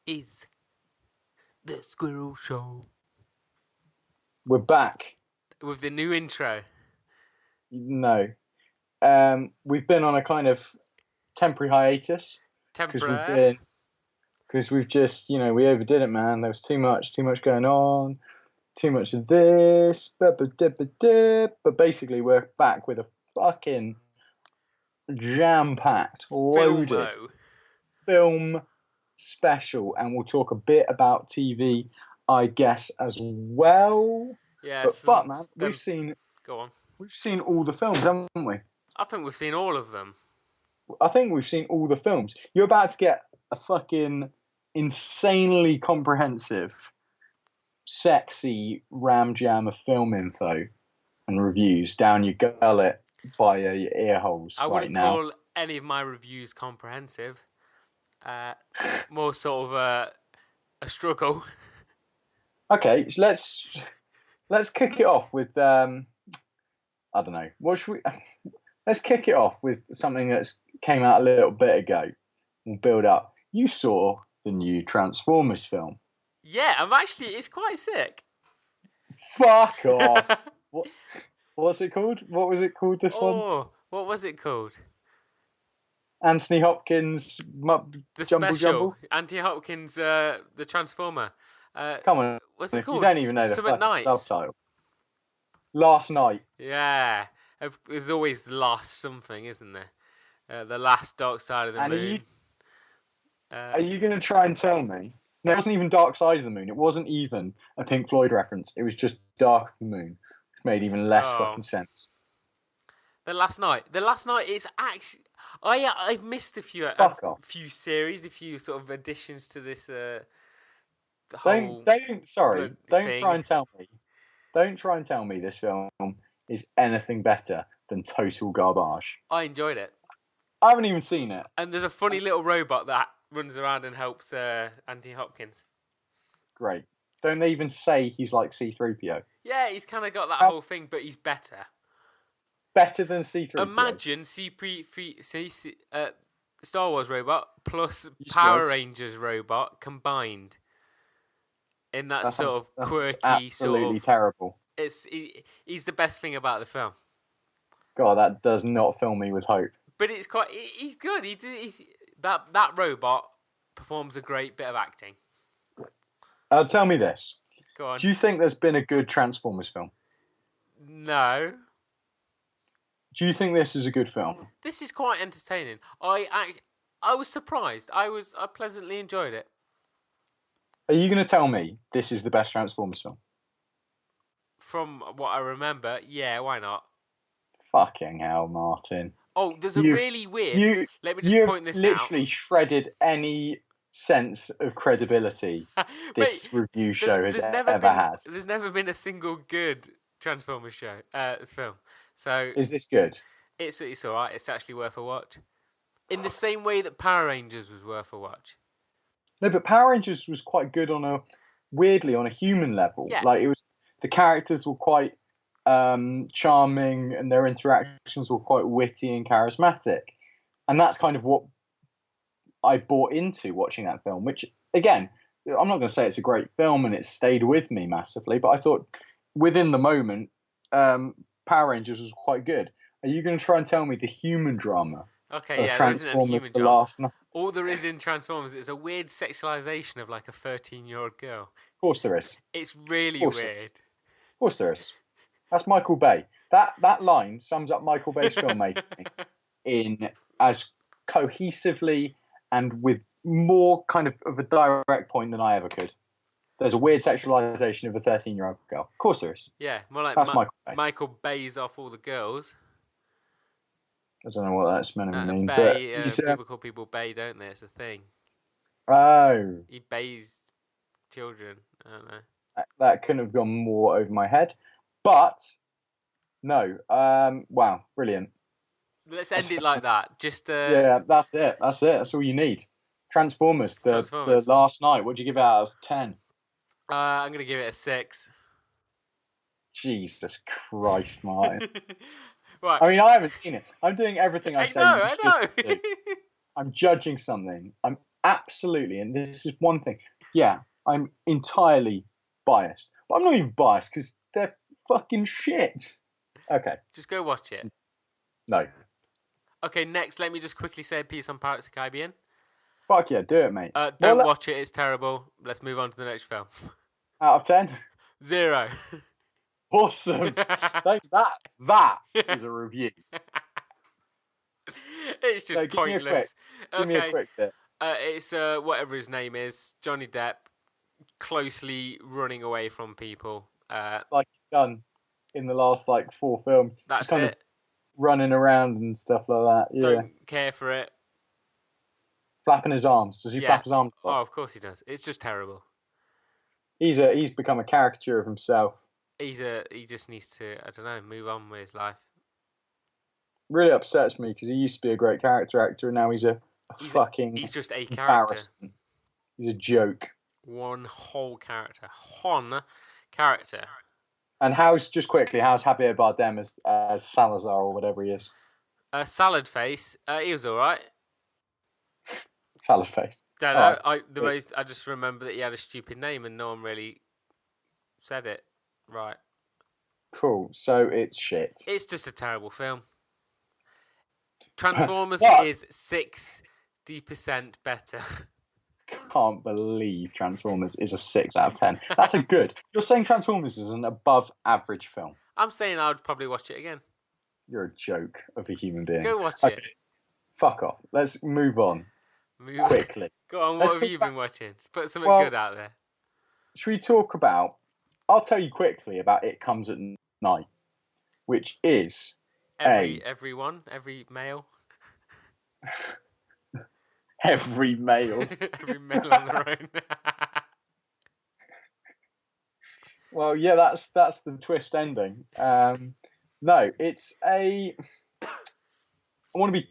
is the Squirrel Show. We're back. With the new intro. No. We've been on a kind of temporary hiatus. Temporary. Because we've just, we overdid it, man. There was too much going on. Too much of this. But basically, we're back with a fucking jam-packed, loaded film special. And we'll talk a bit about TV, I guess, as well. Yeah, but man, we've seen all the films, haven't we? I think we've seen all of them. I think we've seen all the films. You're about to get a fucking insanely comprehensive, sexy ram jam of film info and reviews down your gullet via your ear holes right now. I wouldn't call any of my reviews comprehensive. More sort of a struggle. Okay, so let's kick it off with I don't know. What should we? Let's kick it off with something that's came out a little bit ago. We'll build up. You saw the new Transformers film. Yeah, it's quite sick. Fuck off. What's it called? What was it called, this one? Oh, what was it called? Anthony Hopkins, the special. Anthony Hopkins, the Transformer. Come on. What's it called? You don't even know the subtitle. Last Night. Yeah. There's always the last something, isn't there? The last Dark Side of the Moon. Are you going to try and tell me? No, it wasn't even Dark Side of the Moon. It wasn't even a Pink Floyd reference. It was just Dark of the Moon, which made even less fucking sense. The Last Night. The Last Night is actually... I've missed a few series, a few sort of additions to this whole... Don't try and tell me. Don't try and tell me this film is anything better than total garbage. I enjoyed it. I haven't even seen it. And there's a funny little robot that runs around and helps Anthony Hopkins. Great. Don't they even say he's like C-3PO? Yeah, he's kind of got that whole thing, but he's better. Better than C-3PO? Imagine Star Wars robot plus Power Rangers robot combined. In that sort of quirky, absolutely terrible. He's the best thing about the film. God, that does not fill me with hope. But it's quite. He's good. That robot performs a great bit of acting. Tell me this. Go on. Do you think there's been a good Transformers film? No. Do you think this is a good film? This is quite entertaining. I was surprised. I pleasantly enjoyed it. Are you going to tell me this is the best Transformers film? From what I remember, yeah, why not? Fucking hell, Martin. Oh, there's a really weird... Let me just point this out. You literally shredded any sense of credibility this review show has ever had. There's never been a single good Transformers film. So is this good? It's all right. It's actually worth a watch. In the same way that Power Rangers was worth a watch. No, but Power Rangers was quite good on a human level. Yeah. Like the characters were quite charming and their interactions were quite witty and charismatic. And that's kind of what I bought into watching that film, which again, I'm not going to say it's a great film and it stayed with me massively, but I thought within the moment, Power Rangers was quite good. Are you going to try and tell me the human drama? Okay, yeah, there isn't a human drama. All there is in Transformers is a weird sexualization of like a 13-year-old girl. Of course there is. It's really weird. Of course there is. That's Michael Bay. That line sums up Michael Bay's filmmaking in as cohesively and with more kind of a direct point than I ever could. There's a weird sexualization of a 13-year-old girl. Of course there is. Yeah, more like Michael Bay's off all the girls. I don't know what that's meant to mean. Bay, but people call people Bay, don't they? It's a thing. Oh. He bays children. I don't know. That couldn't have gone more over my head. But, no. Wow, brilliant. Let's end it like that. Just yeah, that's it. That's all you need. Transformers. The Last Night. What'd you give it out of 10? I'm going to give it a 6. Jesus Christ, Martin. Right. I mean, I haven't seen it. I'm doing everything I say. I know. I'm judging something. I'm absolutely, and this is one thing. Yeah, I'm entirely biased, but I'm not even biased because they're fucking shit. Okay, just go watch it. No. Okay, next, let me just quickly say a piece on Pirates of the Caribbean. Fuck yeah, do it, mate. Don't watch it, it's terrible. Let's move on to the next film. Out of 10? 0. Awesome. That is a review. It's just pointless. Give me a quick bit. It's whatever his name is, Johnny Depp, closely running away from people. Like he's done in the last 4 films. That's just kind it. Of running around and stuff like that. Yeah. Don't care for it. Flapping his arms. Does he flap his arms? Oh, of course he does. It's just terrible. He's become a caricature of himself. He just needs to, I don't know, move on with his life. Really upsets me because he used to be a great character actor and now he's he's just a character. He's a joke. One whole character. One character. And how's Javier Bardem as Salazar or whatever he is? Salad Face. He was alright. Salad Face. Don't know. I just remember that he had a stupid name and no one really said it right. Cool. So it's shit. It's just a terrible film. Transformers is 60% better. Can't believe Transformers is a 6 out of 10. That's a good. You're saying Transformers is an above average film. I'm saying I would probably watch it again. You're a joke of a human being. Go watch it. Fuck off. Let's move on. Quickly. Go on, what have you been watching? Put something good out there. Should we talk about... I'll tell you quickly about It Comes at Night, which is... Every male. Every male. Every male on their own. Well, yeah, that's the twist ending. No, it's a... I want to be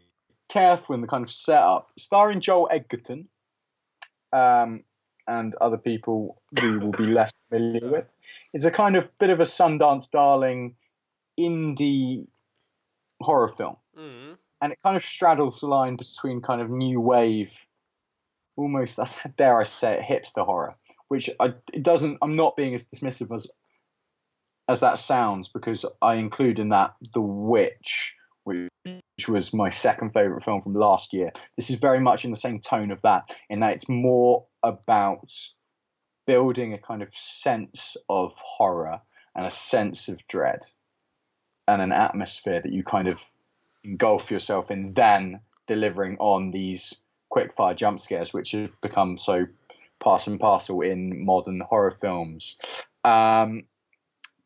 careful in the kind of setup. Starring Joel Edgerton and other people we will be less familiar with. It's a kind of bit of a Sundance darling indie horror film. Mm. And it kind of straddles the line between kind of new wave, almost, dare I say it, hipster horror, which I'm not being as dismissive as that sounds, because I include in that The Witch, which was my second favourite film from last year. This is very much in the same tone of that, in that it's more about building a kind of sense of horror and a sense of dread and an atmosphere that you kind of engulf yourself in, then delivering on these quickfire jump scares, which have become so part and parcel in modern horror films.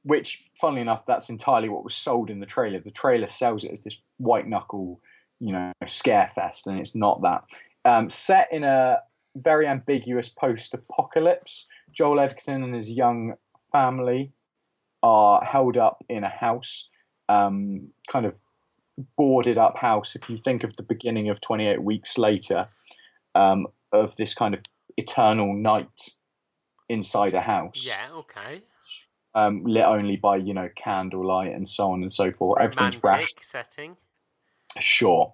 Which, funnily enough, that's entirely what was sold in the trailer. The trailer sells it as this white knuckle, scare fest, and it's not that. Set in a very ambiguous post-apocalypse, Joel Edgerton and his young family are held up in a house, kind of boarded up house. If you think of the beginning of 28 Weeks Later, of this kind of eternal night inside a house. Yeah, okay. Lit only by, candlelight and so on and so forth. Everything's romantic setting. Sure.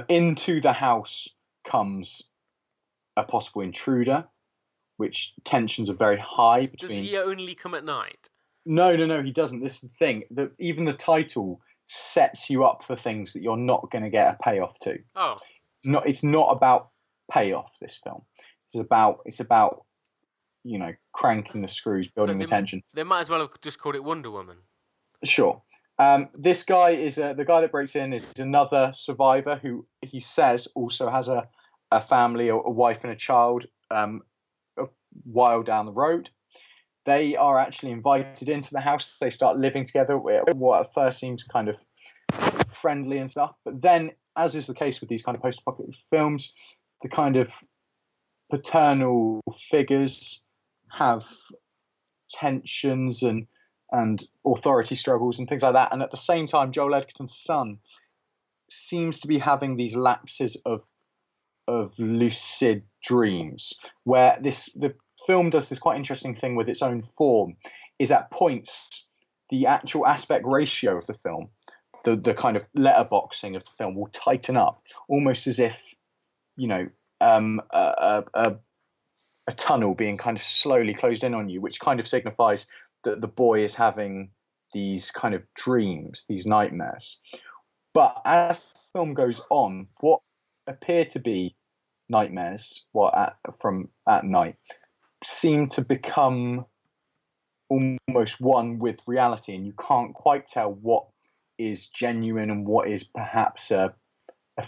Into the house comes a possible intruder, which tensions are very high between... Does he only come at night? No, he doesn't. This is the thing. Even the title sets you up for things that you're not going to get a payoff to. Oh. It's not about payoff, this film. It's about cranking the screws, building the tension. They might as well have just called it Wonder Woman. Sure. This guy is the guy that breaks in is another survivor who he says also has a family, a wife and a child a while down the road. They are actually invited into the house. They start living together, what at first seems kind of friendly and stuff. But then, as is the case with these kind of post-apocalyptic films, the kind of paternal figures have tensions and authority struggles and things like that. And at the same time, Joel Edgerton's son seems to be having these lapses of lucid dreams, where the film does this quite interesting thing with its own form, is at points the actual aspect ratio of the film, the kind of letterboxing of the film will tighten up, almost as if, a tunnel being kind of slowly closed in on you, which kind of signifies that the boy is having these kind of dreams, these nightmares. But as the film goes on, what appear to be nightmares from at night seem to become almost one with reality, and you can't quite tell what is genuine and what is perhaps a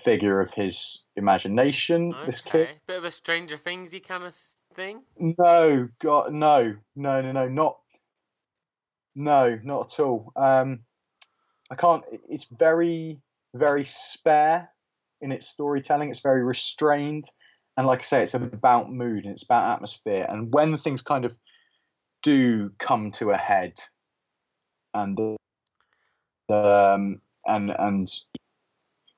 figure of his imagination. Okay. This kid, bit of a Stranger Thingsy kind of thing. No, God, no, not at all. I can't. It's very, very spare in its storytelling. It's very restrained, and like I say, it's about mood and it's about atmosphere. And when things kind of do come to a head, and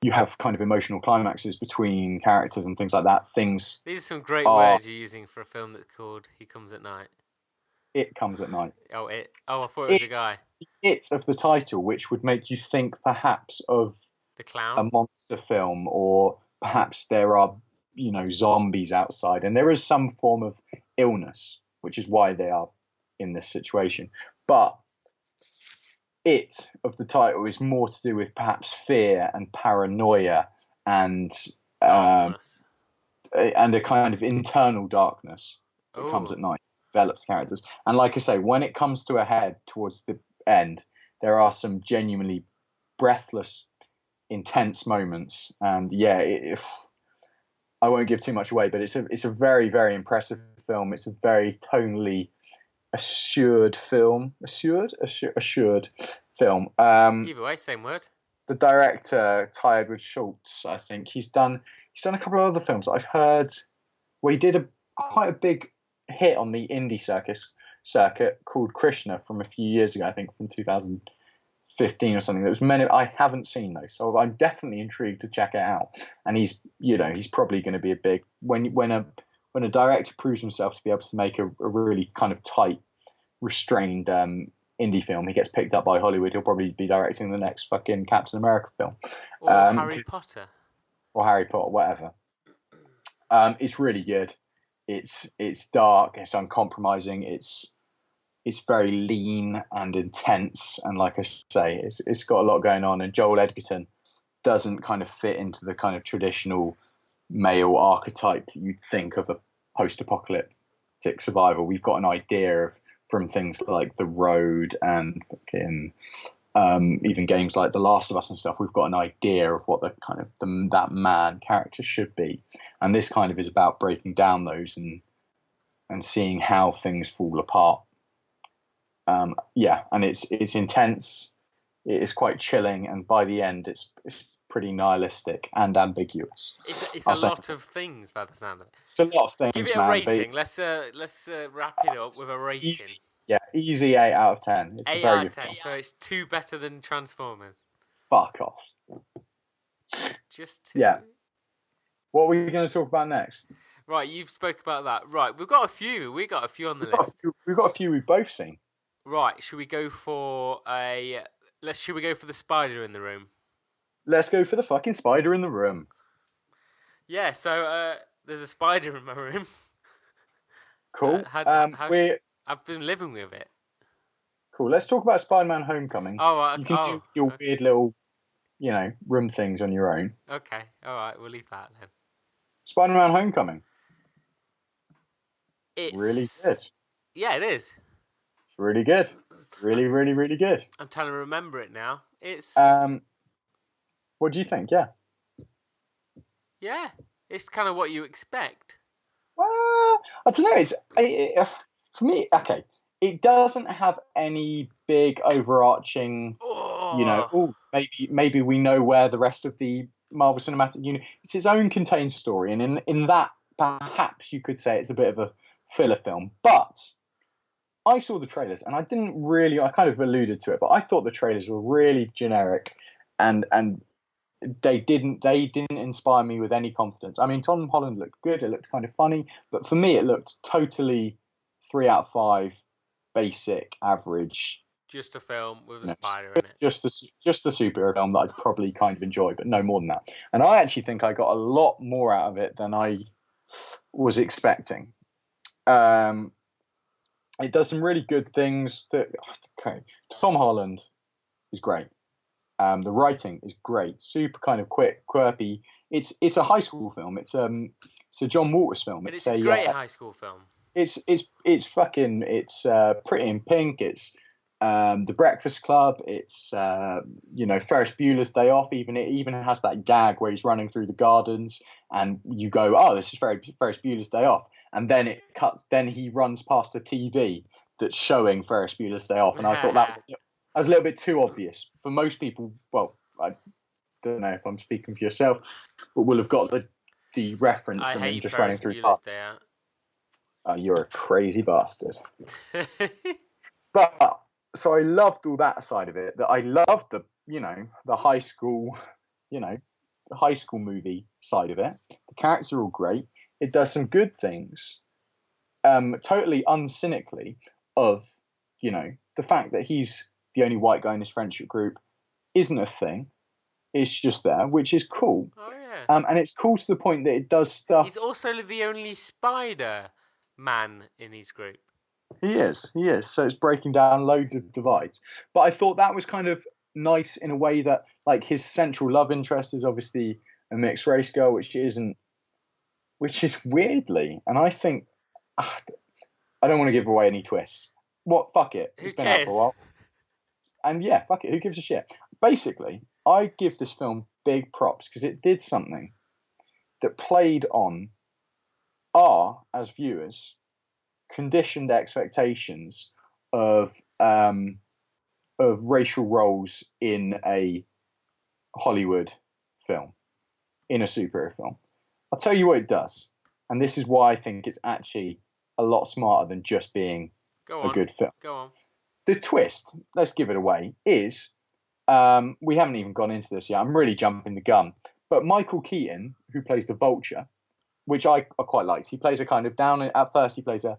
you have kind of emotional climaxes between characters and things like that. These are some great words you're using for a film that's called He Comes at Night. It Comes at Night. Oh, I thought it was a guy. It of the title, which would make you think perhaps of the clown, a monster film, or perhaps there are, zombies outside, and there is some form of illness, which is why they are in this situation. But it of the title is more to do with perhaps fear and paranoia and a kind of internal darkness that comes at night, develops characters. And like I say, when it comes to a head towards the end, there are some genuinely breathless, intense moments. And I won't give too much away, but it's a very, very impressive film. It's a very tonally assured film. Assured film. Either way, same word. The director, Tyrwhitt Schultz, I think he's done a couple of other films that I've heard. Well, he did quite a big hit on the indie circuit called Krishna from a few years ago, I think from 2015 or something. That was I haven't seen those, so I'm definitely intrigued to check it out. And he's probably going to be a big when a director proves himself to be able to make a really kind of tight, restrained indie film, he gets picked up by Hollywood. He'll probably be directing the next fucking Captain America film, or Harry Potter, whatever. It's really good. It's dark. It's uncompromising. It's very lean and intense. And like I say, it's got a lot going on. And Joel Edgerton doesn't kind of fit into the kind of traditional male archetype that you'd think of a post-apocalyptic survival. We've got an idea from things like The Road and even games like The Last of Us and stuff. We've got an idea of what the kind of that man character should be, and this kind of is about breaking down those and seeing how things fall apart. And it's intense. It is quite chilling, and by the end, it's pretty nihilistic and ambiguous. It's a lot of things by the sound of it. It's a lot of things. Give it a rating. Let's wrap it up with a rating. Easy 8 out of 10. It's 8 out of 10. So it's 2 better than Transformers. Fuck off. Just 2. Yeah. What are we going to talk about next? Right, you've spoke about that. Right, we've got a few. We got a few on the list. We've got a few we've both seen. Right, should we go for the spider in the room? Let's go for the fucking spider in the room. Yeah, so there's a spider in my room. Cool. I've been living with it. Cool. Let's talk about Spider-Man Homecoming. Oh, right. You can do your weird little, room things on your own. Okay. All right. We'll leave that then. Spider-Man Homecoming. It's really good. Yeah, it is. It's really good. Really, really, really good. I'm trying to remember it now. It's. What do you think? Yeah. Yeah, it's kind of what you expect. Well, I don't know. For me, okay. It doesn't have any big overarching, maybe we know where the rest of the Marvel Cinematic Universe. It's its own contained story, and in that, perhaps you could say it's a bit of a filler film. But I saw the trailers, and I kind of alluded to it, but I thought the trailers were really generic, and they didn't inspire me with any confidence. I mean, Tom Holland looked good. It looked kind of funny, but for me, it looked totally 3 out of 5, basic, average. Just a film with a spider in it. Just a superhero film that I'd probably kind of enjoy, but no more than that. And I actually think I got a lot more out of it than I was expecting. It does some really good things. Tom Holland is great. The writing is great, super kind of quick, quirky. It's a high school film. It's a John Waters film. But it's a great high school film. It's Pretty in Pink. It's The Breakfast Club. It's Ferris Bueller's Day Off. It even has that gag where he's running through the gardens, and you go, oh, this is Ferris Bueller's Day Off, and then it cuts. Then he runs past a TV that's showing Ferris Bueller's Day Off, and I thought that was a little bit too obvious for most people. Well, I don't know if I'm speaking for yourself, but will have got the reference from him just running through cars. Oh, you're a crazy bastard. But so I loved all that side of it. That I loved the high school, the high school movie side of it. The characters are all great. It does some good things, totally uncynically, of the fact that he's the only white guy in his friendship group isn't a thing. It's just there, which is cool. Oh yeah. And it's cool to the point that it does stuff. He's also the only Spider-Man in his group. He is. So it's breaking down loads of divides. But I thought that was kind of nice in a way that, like, his central love interest is obviously a mixed race girl, which is weirdly, and I think I don't want to give away any twists. What? Fuck it. It's been out for a while. And yeah, fuck it. Who gives a shit? Basically, I give this film big props because it did something that played on our, as viewers, conditioned expectations of racial roles in a Hollywood film, in a superhero film. I'll tell you what it does, and this is why I think it's actually a lot smarter than just being a good film. Go on. The twist, let's give it away, is we haven't even gone into this yet. I'm really jumping the gun. But Michael Keaton, who plays the Vulture, which I quite liked. He plays a kind of at first he plays a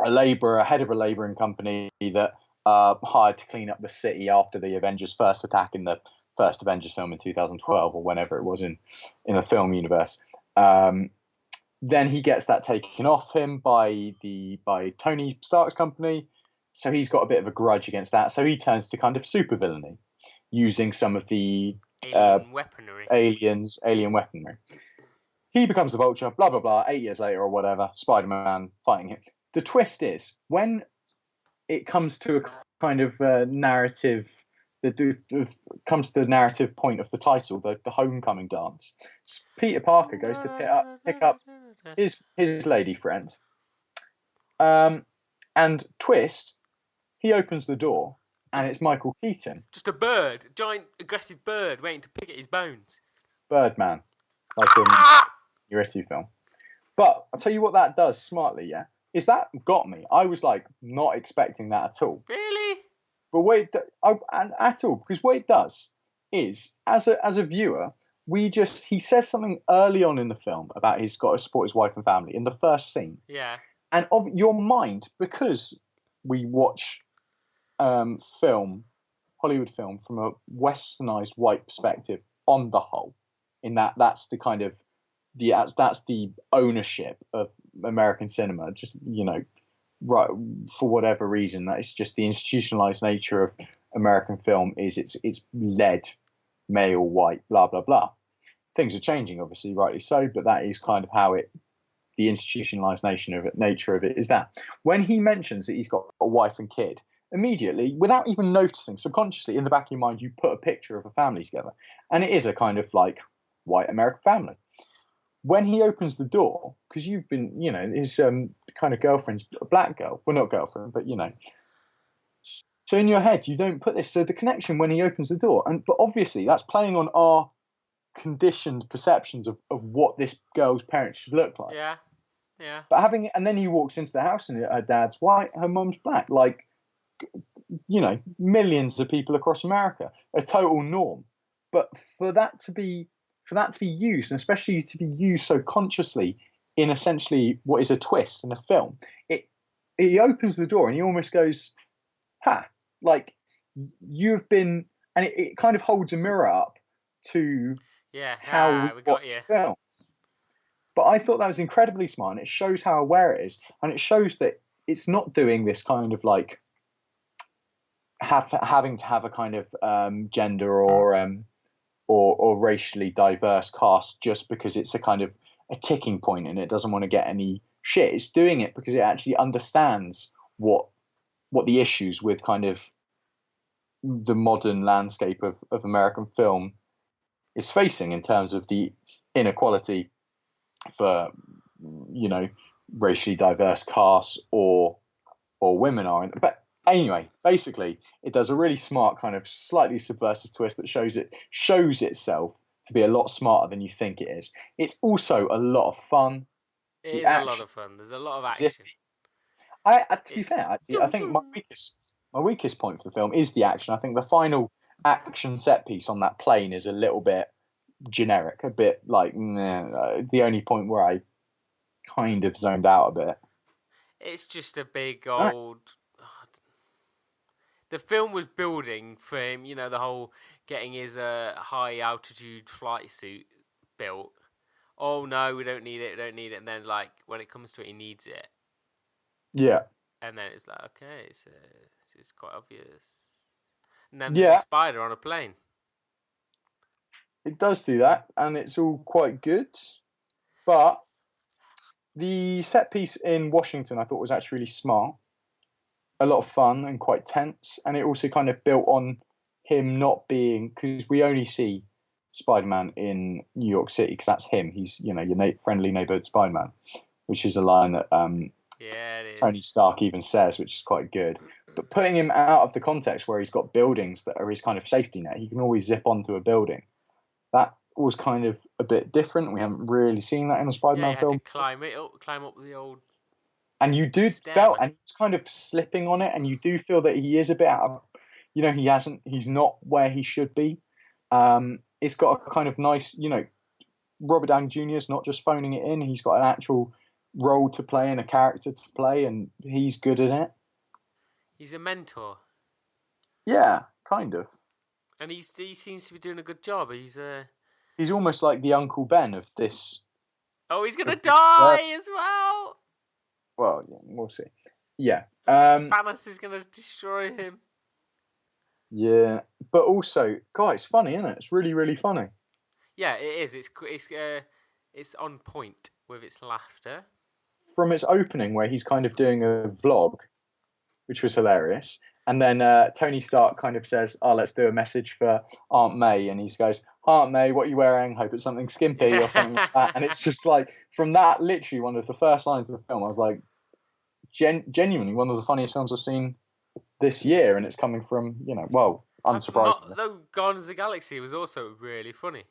labourer, head of a labouring company that hired to clean up the city after the Avengers' first attack in the first Avengers film in 2012 or whenever it was in the film universe. Then he gets that taken off him by Tony Stark's company. So he's got a bit of a grudge against that. So he turns to kind of supervillainy, using some of the alien weaponry. He becomes the Vulture, blah, blah, blah, 8 years later or whatever, Spider-Man fighting him. The twist is, when it comes to a kind of narrative, comes to the narrative point of the title, the homecoming dance, Peter Parker goes to pick up his lady friend. And twist, he opens the door, and it's Michael Keaton. Just a bird, a giant aggressive bird waiting to pick at his bones. Birdman, like in the Yeti film. But I'll tell you what that does smartly, yeah? Is that got me. I was like not expecting that at all. Really? But at all, because what it does is, as a viewer, he says something early on in the film about he's got to support his wife and family in the first scene. Yeah. And of your mind, because we watch Hollywood film from a westernized white perspective on the whole, in that's the kind of that's the ownership of American cinema, just right, for whatever reason, that it's just the institutionalized nature of American film is it's led male white, blah blah blah. Things are changing, obviously, rightly so, but that is kind of how the institutionalized nature of it is that. When he mentions that he's got a wife and kid, immediately, without even noticing, subconsciously in the back of your mind, you put a picture of a family together, and it is a kind of like white American family. When he opens the door, because you've been, his kind of girlfriend's a black girl. Well, not girlfriend, but So in your head, you don't put this. So the connection when he opens the door, but obviously that's playing on our conditioned perceptions of what this girl's parents should look like. Yeah, yeah. But and then he walks into the house and her dad's white, her mum's black. Like, millions of people across America, a total norm. But for that to be used, and especially to be used so consciously in essentially what is a twist in a film, he opens the door and he almost goes, "Ha!" Like, you've been, and it kind of holds a mirror up to how we watch films. But I thought that was incredibly smart, and it shows how aware it is, and it shows that it's not doing this kind of like having to have a kind of gender or racially diverse cast just because it's a kind of a ticking point and it doesn't want to get any shit. It's doing it because it actually understands what the issues with kind of the modern landscape of American film is facing in terms of the inequality for, you know, racially diverse casts or women are. But anyway, basically, it does a really smart kind of slightly subversive twist that shows itself to be a lot smarter than you think it is. It's also a lot of fun. It is a lot of fun. There's a lot of action. To be fair, actually, I think my weakest point for the film is the action. I think the final action set piece on that plane is a little bit generic, a bit like the only point where I kind of zoned out a bit. It's just a big old. The film was building for him, you know, the whole getting his high altitude flight suit built. Oh no, we don't need it, and then like when it comes to it, he needs it. Yeah. And then it's like, okay, it's quite obvious. And then there's a spider on a plane. It does do that, and it's all quite good. But the set piece in Washington I thought was actually really smart. A lot of fun and quite tense. And it also kind of built on him not being... Because we only see Spider-Man in New York City, because that's him. He's, you know, your friendly neighborhood Spider-Man, which is a line that Tony Stark even says, which is quite good. But putting him out of the context where he's got buildings that are his kind of safety net, he can always zip onto a building. That was kind of a bit different. We haven't really seen that in a Spider-Man film. Had to climb up the old. And you do feel, and he's kind of slipping on it, and you do feel that he is a bit out of, you know, he's not where he should be. It's got a kind of nice, you know, Robert Downey Jr. is not just phoning it in. He's got an actual role to play and a character to play, and he's good at it. He's a mentor. Yeah, kind of. And he seems to be doing a good job. He's almost like the Uncle Ben of this. Oh, he's gonna die as well. Well, yeah, we'll see. Yeah. Thanos is gonna destroy him. Yeah, but also, God, it's funny, isn't it? It's really, really funny. Yeah, it is. It's on point with its laughter. From its opening, where he's kind of doing a vlog, which was hilarious, and then Tony Stark kind of says, "Oh, let's do a message for Aunt May," and he goes, "Aunt May, what are you wearing? Hope it's something skimpy or something like that." And it's just like, from that, literally one of the first lines of the film, I was like, genuinely one of the funniest films I've seen this year, and it's coming from, you know, well, unsurprisingly. Though Guardians of the Galaxy was also really funny.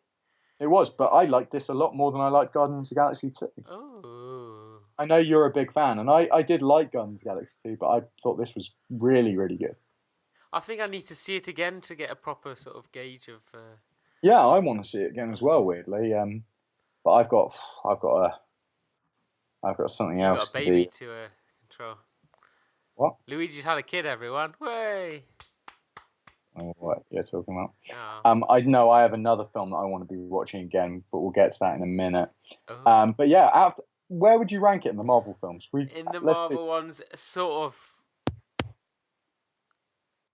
It was, but I liked this a lot more than I liked Guardians of the Galaxy 2. Oh. I know you're a big fan, and I did like Guardians of the Galaxy 2, but I thought this was really, really good. I think I need to see it again to get a proper sort of gauge of... Yeah, I want to see it again as well, weirdly. But I've got something else. You've got a baby to control. What? Luigi's had a kid, everyone. Way. Oh, what you're talking about? Oh. I know I have another film that I want to be watching again, but we'll get to that in a minute. Oh. But yeah, where would you rank it in the Marvel films? In the Marvel ones, sort of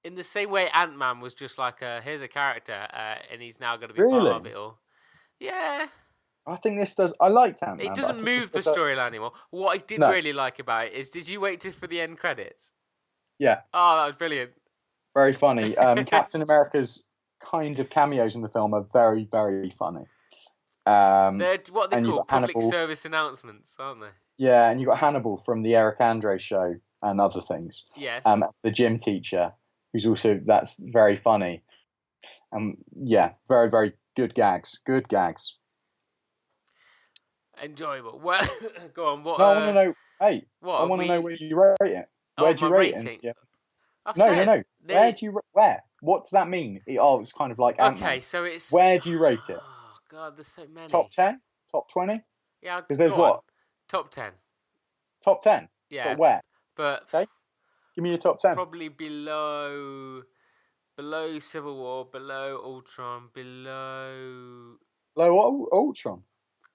in the same way Ant-Man was just like here's a character, and he's now going to be part of it all. Yeah. I think this does. I liked Ant-Man. It doesn't move the storyline anymore. What I did really like about it is, did you wait for the end credits? Yeah. Oh, that was brilliant. Very funny. Captain America's kind of cameos in the film are very, very funny. They're what they call public service announcements, aren't they? Yeah, and you've got Hannibal from the Eric Andre show and other things. Yes. That's the gym teacher, that's very funny. Yeah, very, very good gags. Good gags. Enjoyable. Well, go on. What? No, I want to know. Hey, what, I want to know where you rate it. Where'd you rate it? Yeah. No. Where? What does that mean? It's kind of like Ant-Man. Okay, so it's... Where do you rate it? Oh, God, there's so many. Top 10? Top 20? Yeah, because there's what? Top 10. Top 10? Yeah. But where? But... Okay. Give me your top 10. Probably below Civil War, below Ultron, below Ultron.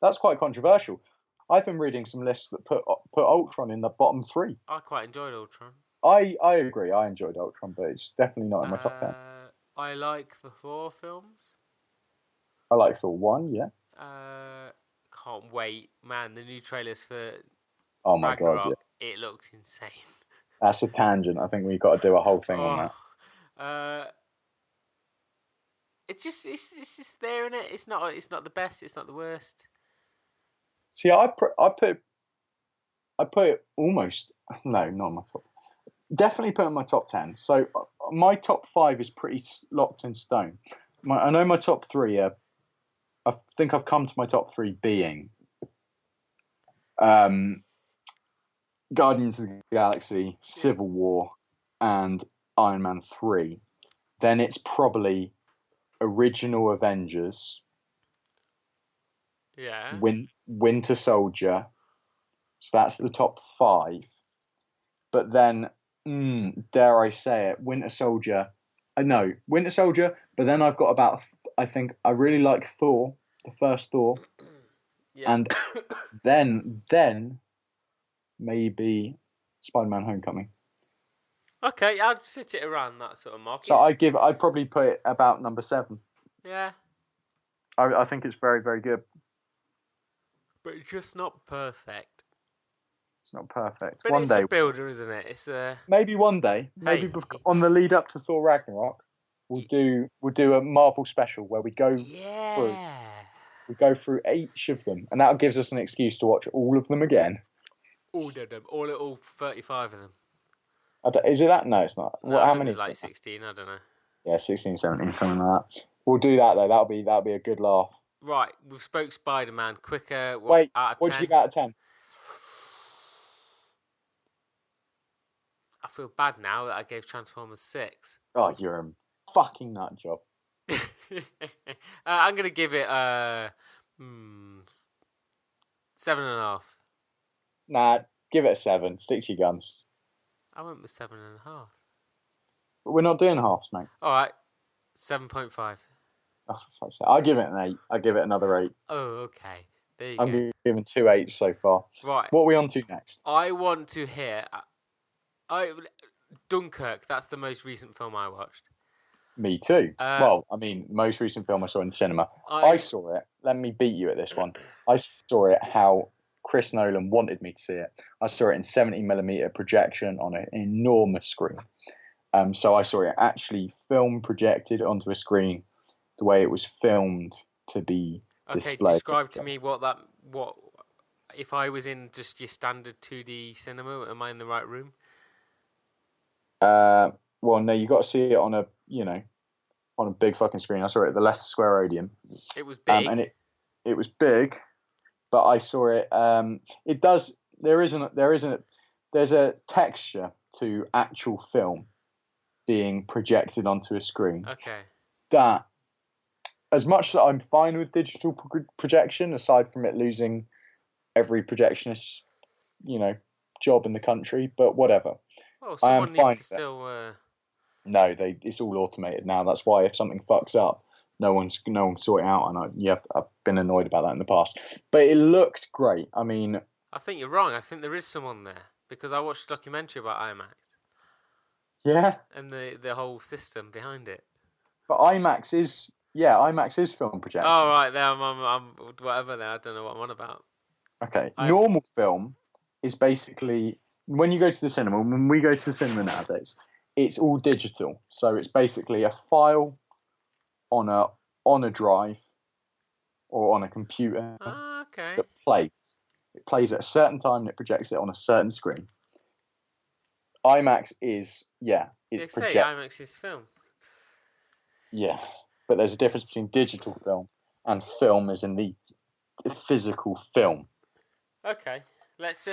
That's quite controversial. I've been reading some lists that put Ultron in the bottom 3. I quite enjoyed Ultron. I agree. I enjoyed Ultron, but it's definitely not in my top 10. I like the Thor films. I like Thor 1, yeah. Can't wait, man! The new trailers for Ragnarok, God, yeah. It looked insane. That's a tangent. I think we've got to do a whole thing on that. It's just there, in it. It's not the best. It's not the worst. See, I put it almost not in my top. Definitely put it in my top 10. So my top 5 is pretty locked in stone. I know my top 3 are. I think I've come to my top 3 being Guardians of the Galaxy, Civil War, and Iron Man 3. Then it's probably original Avengers. Yeah. Winter Soldier. So that's the top 5. But then, dare I say it, Winter Soldier. Winter Soldier. But then I've got about. I think I really like Thor, the first Thor. Yeah. And then maybe Spider-Man: Homecoming. Okay, I'd sit it around that sort of mark. So I'd probably put it about number 7. Yeah. I think it's very, very good. But it's just not perfect. It's not perfect. But it's a builder, isn't it? It's maybe one day, on the lead up to Thor Ragnarok, we'll do a Marvel special where we go through each of them, and that gives us an excuse to watch all of them again. All of them, all 35 of them. Is it that? No, it's not. No, how many? It's like 16. I don't know. Yeah, 16, 17, something like that. We'll do that though. That'll be a good laugh. Right, we've spoke Spider-Man. Quicker. Wait, out of 10? What did you give out of 10? I feel bad now that I gave Transformers 6. Oh, you're a fucking nut job. I'm gonna give it 7.5. Nah, give it a 7. Stick to your guns. I went with 7.5. But we're not doing halves, mate. All right, 7.5. Oh, I'll give it an 8. I'll give it another 8. Oh, okay. There you go. I'm giving 2 8s so far. Right. What are we on to next? I want to hear. Dunkirk. That's the most recent film I watched. Me too. Well, I mean, most recent film I saw in the cinema. I saw it. Let me beat you at this one. I saw it how Chris Nolan wanted me to see it. I saw it in 70mm projection on an enormous screen. So I saw it actually film projected onto a screen the way it was filmed to be displayed. Okay, describe to me what if I was in just your standard 2D cinema, am I in the right room? Well, no, you got to see it on a big fucking screen. I saw it at the Leicester Square Odeon. It was big, and it was big, but I saw it. It does. There's a texture to actual film being projected onto a screen. Okay. That, as much as I'm fine with digital projection, aside from it losing every projectionist, job in the country, but whatever. Well, someone needs to still. No, it's all automated now. That's why if something fucks up, no one sort it out, and I've been annoyed about that in the past. But it looked great. I mean, I think you're wrong. I think there is someone there because I watched a documentary about IMAX. Yeah. And the whole system behind it. But IMAX is film projection. Oh right, there I'm whatever. There, I don't know what I'm on about. Okay, normal film is basically when you go to the cinema. When we go to the cinema nowadays, it's all digital. So it's basically a file on a drive or on a computer that plays. It plays at a certain time and it projects it on a certain screen. IMAX is IMAX is film. Yeah, but there's a difference between digital film and film as in the physical film. Okay, let's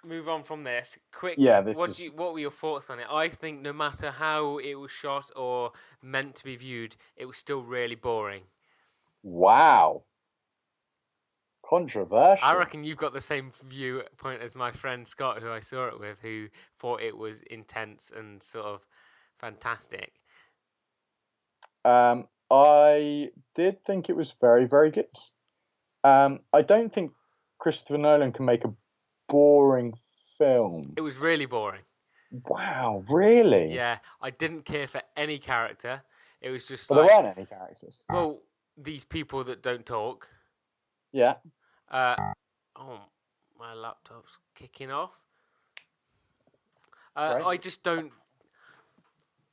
move on from this. Quick, what were your thoughts on it? I think no matter how it was shot or meant to be viewed, it was still really boring. Wow. Controversial. I reckon you've got the same viewpoint as my friend Scott, who I saw it with, who thought it was intense and sort of fantastic. I did think it was very, very good. I don't think Christopher Nolan can make a boring film. It was really boring. Wow, really? Yeah, I didn't care for any character. It was just there weren't any characters. Well, these people that don't talk. Yeah. Oh, my laptop's kicking off. I just don't.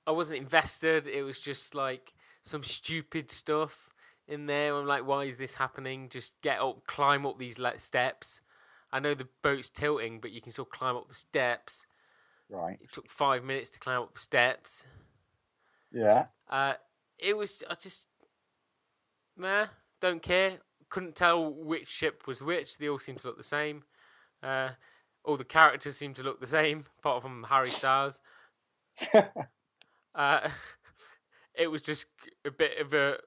I wasn't invested. It was just like some stupid stuff in there. I'm like, why is this happening? Just get up, climb up these steps. I know the boat's tilting, but you can still climb up the steps. Right. It took 5 minutes to climb up the steps. Yeah. It was. I just. Don't care. Couldn't tell which ship was which. They all seemed to look the same. All the characters seemed to look the same, apart from Harry Styles. It was just a bit of a.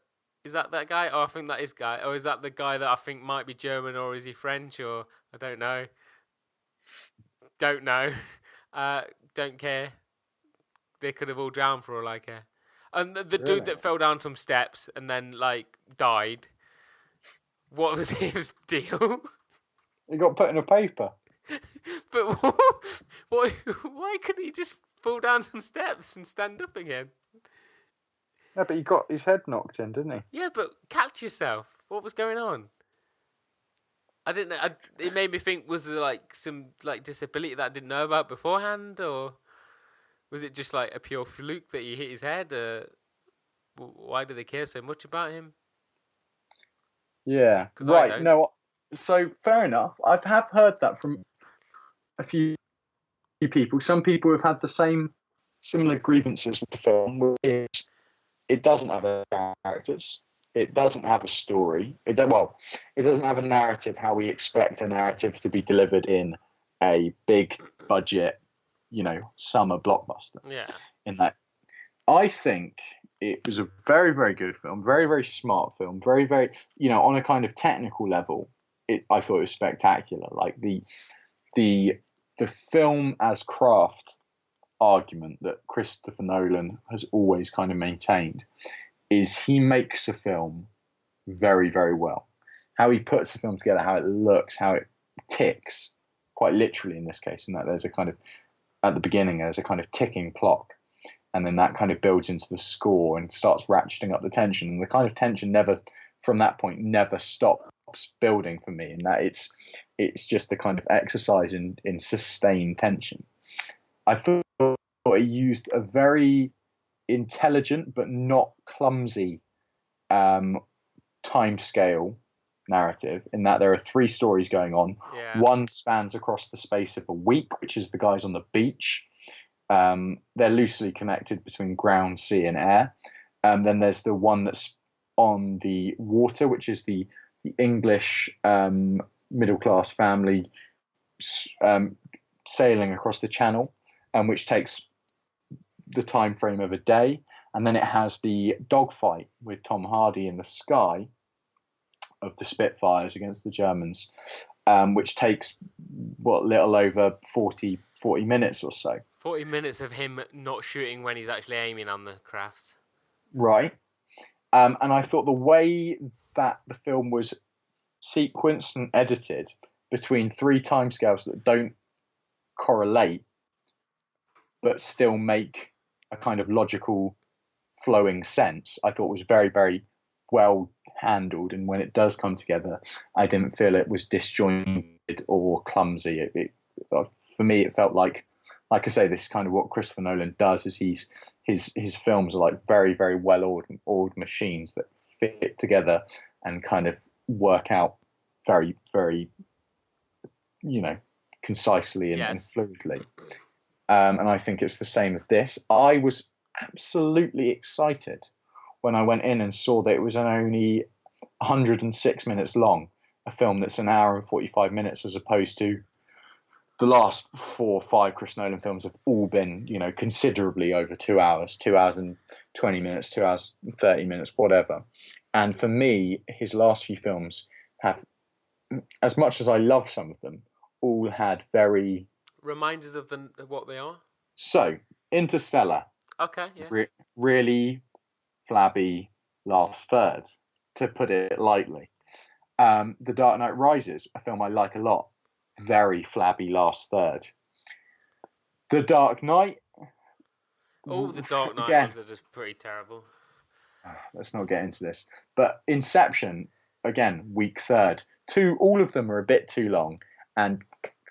Is that guy? Oh, I think that is guy. Or is that the guy that I think might be German, or is he French? Or I don't know. Don't know. Don't care. They could have all drowned for all I care. And the dude that fell down some steps and then died. What was his deal? He got put in a paper. But why couldn't he just fall down some steps and stand up again? Yeah, but he got his head knocked in, didn't he? Yeah, but catch yourself. What was going on? I didn't know. It made me think, was there some disability that I didn't know about beforehand, or was it just a pure fluke that he hit his head? Why do they care so much about him? Yeah, right. No, so fair enough. I have heard that from a few people. Some people have had the similar grievances with the film, which is it doesn't have characters. It doesn't have a story. It doesn't have a narrative how we expect a narrative to be delivered in a big budget, summer blockbuster. Yeah. In that, I think it was a very, very good film, very, very smart film, very, very, on a kind of technical level, I thought it was spectacular. Like the film as craft argument that Christopher Nolan has always kind of maintained is he makes a film very, very well. How he puts a film together, how it looks, how it ticks, quite literally in this case, and that there's a kind of, at the beginning, there's a kind of ticking clock. And then that kind of builds into the score and starts ratcheting up the tension. And the kind of tension from that point, never stops building for me. And that it's just the kind of exercise in sustained tension. I thought it used a very intelligent but not clumsy time scale narrative, in that there are 3 stories going on. Yeah. One spans across the space of a week, which is the guys on the beach. They're loosely connected between ground, sea, and air. Then there's the one that's on the water, which is the English middle-class family sailing across the channel, which takes the time frame of a day. And then it has the dogfight with Tom Hardy in the sky of the Spitfires against the Germans, which takes little over 40 minutes or so. 40 minutes of him not shooting when he's actually aiming on the crafts. Right. And I thought the way that the film was sequenced and edited between 3 timescales that don't correlate, but still make a kind of logical, flowing sense, I thought was very, very well handled. And when it does come together, I didn't feel it was disjointed or clumsy. For me, it felt like I say, this is kind of what Christopher Nolan does, is his films are very, very well-oiled machines that fit together and kind of work out very, very, concisely and fluidly. And I think it's the same with this. I was absolutely excited when I went in and saw that it was only 106 minutes long, a film that's an hour and 45 minutes, as opposed to the last 4 or 5 Chris Nolan films have all been, considerably over 2 hours, 2 hours and 20 minutes, 2 hours and 30 minutes, whatever. And for me, his last few films have, as much as I love some of them, all had very... Reminders of what they are? So, Interstellar. Okay, yeah. Really flabby last third, to put it lightly. The Dark Knight Rises, a film I like a lot. Very flabby last third. The Dark Knight. Oh, the Dark Knight again, ones are just pretty terrible. Let's not get into this. But Inception, again, weak third. All of them are a bit too long and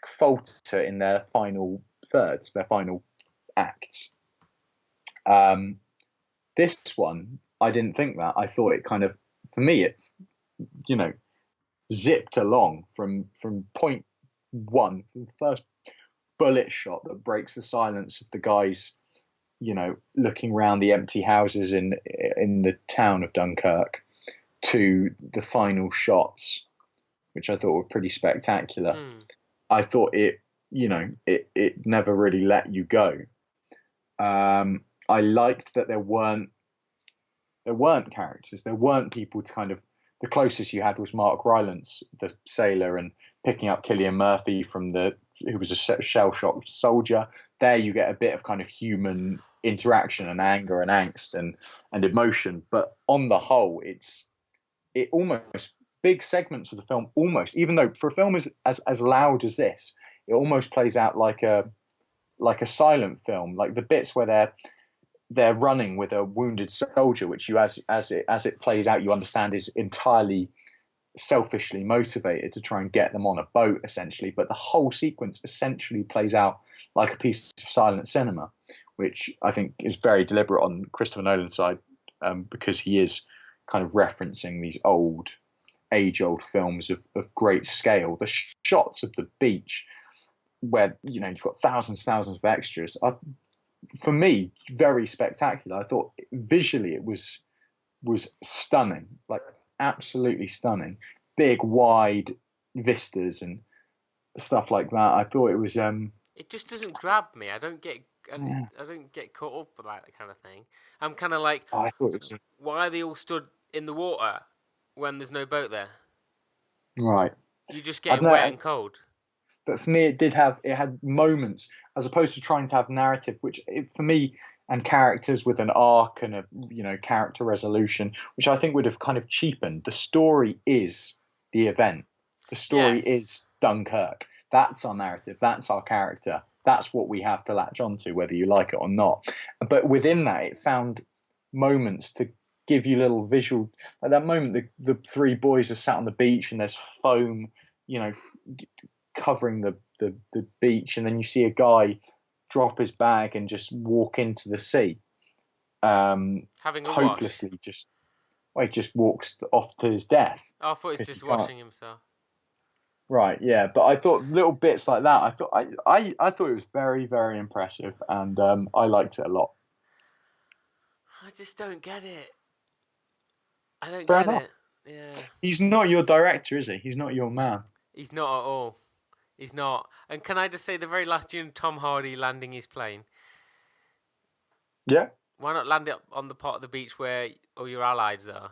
falter in their final thirds, their final acts. This one, I didn't think that. I thought it kind of, for me, it, zipped along from point one, the first bullet shot that breaks the silence of the guys, looking around the empty houses in the town of Dunkirk, to the final shots, which I thought were pretty spectacular. I thought it never really let you go. I liked that there weren't characters. There weren't people to kind of. The closest you had was Mark Rylance, the sailor, and picking up Cillian Murphy who was a shell-shocked soldier. There you get a bit of kind of human interaction and anger and angst and emotion. But on the whole, it almost, big segments of the film almost, even though for a film as loud as this, it almost plays out like a silent film, like the bits where they're running with a wounded soldier, which you as it plays out, you understand is entirely selfishly motivated to try and get them on a boat, essentially. But the whole sequence essentially plays out like a piece of silent cinema, which I think is very deliberate on Christopher Nolan's side, because he is kind of referencing these age-old films of great scale. The shots of the beach, where you've got thousands of extras, are, for me, very spectacular. I thought visually it was stunning, like absolutely stunning. Big, wide vistas and stuff like that. I thought it was. It just doesn't grab me. I don't get caught up with that kind of thing. I'm kind of like, I thought it was why are they all stood in the water when there's no boat there? Right. You just get wet and cold. But for me, it had moments, as opposed to trying to have narrative, which for me, and characters with an arc and a character resolution, which I think would have kind of cheapened. The story is the event. The story is Dunkirk. That's our narrative. That's our character. That's what we have to latch onto, whether you like it or not. But within that, it found moments to give you little visual. At that moment, the three boys are sat on the beach and there's foam, covering the beach, and then you see a guy drop his bag and just walk into the sea, having a hopelessly wash. He just walks off to his death. I thought he's just washing himself. Right, yeah, but I thought little bits like that. I thought it was very, very impressive, and I liked it a lot. I just don't get it. I don't Fair get enough. it. Yeah. He's not your director, is he? He's not your man. He's not at all. He's not. And can I just say, the very last scene, Tom Hardy landing his plane. Yeah. Why not land it on the part of the beach where all your allies are?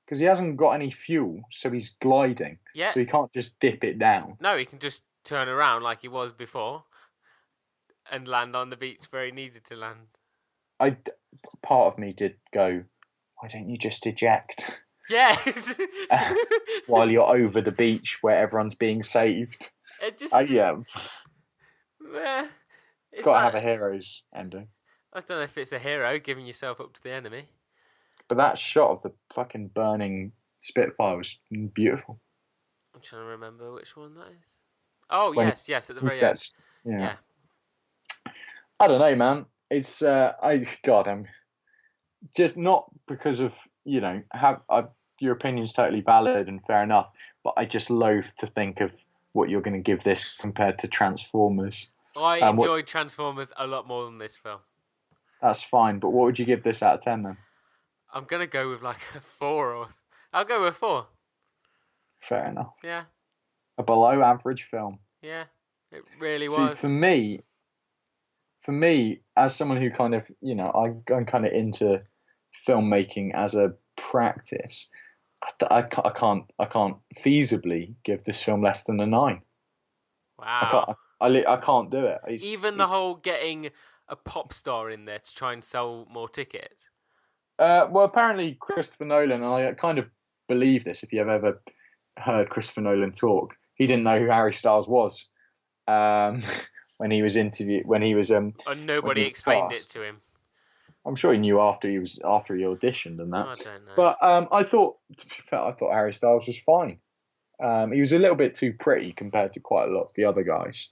Because he hasn't got any fuel, so he's gliding. Yeah. So he can't just dip it down. No, he can just turn around like he was before and land on the beach where he needed to land. Part of me did go, why don't you just eject? Yes. While you're over the beach where everyone's being saved. It just. Yeah. It's got to have a hero's ending. I don't know if it's a hero giving yourself up to the enemy. But that shot of the fucking burning Spitfire was beautiful. I'm trying to remember which one that is. Oh, yes, at the very end. Yeah. I don't know, man. It's I'm just not because of your opinion's totally valid and fair enough, but I just loathe to think of what you're going to give this compared to Transformers. I enjoyed Transformers a lot more than this film. That's fine, but what would you give this out of 10 then? I'm going to go with like a 4 I'll go with 4. Fair enough. Yeah. A below average film. Yeah, it really was. For me, as someone who kind of, I'm kind of into filmmaking as a practice, I can't feasibly give this film less than a 9. Wow. I can't do it. Even the whole getting a pop star in there to try and sell more tickets. Well, apparently Christopher Nolan, and I kind of believe this, if you've ever heard Christopher Nolan talk, he didn't know who Harry Styles was when he was interviewed. When he was and nobody explained it to him. I'm sure he knew after he auditioned and that. I don't know. But I thought Harry Styles was fine. He was a little bit too pretty compared to quite a lot of the other guys.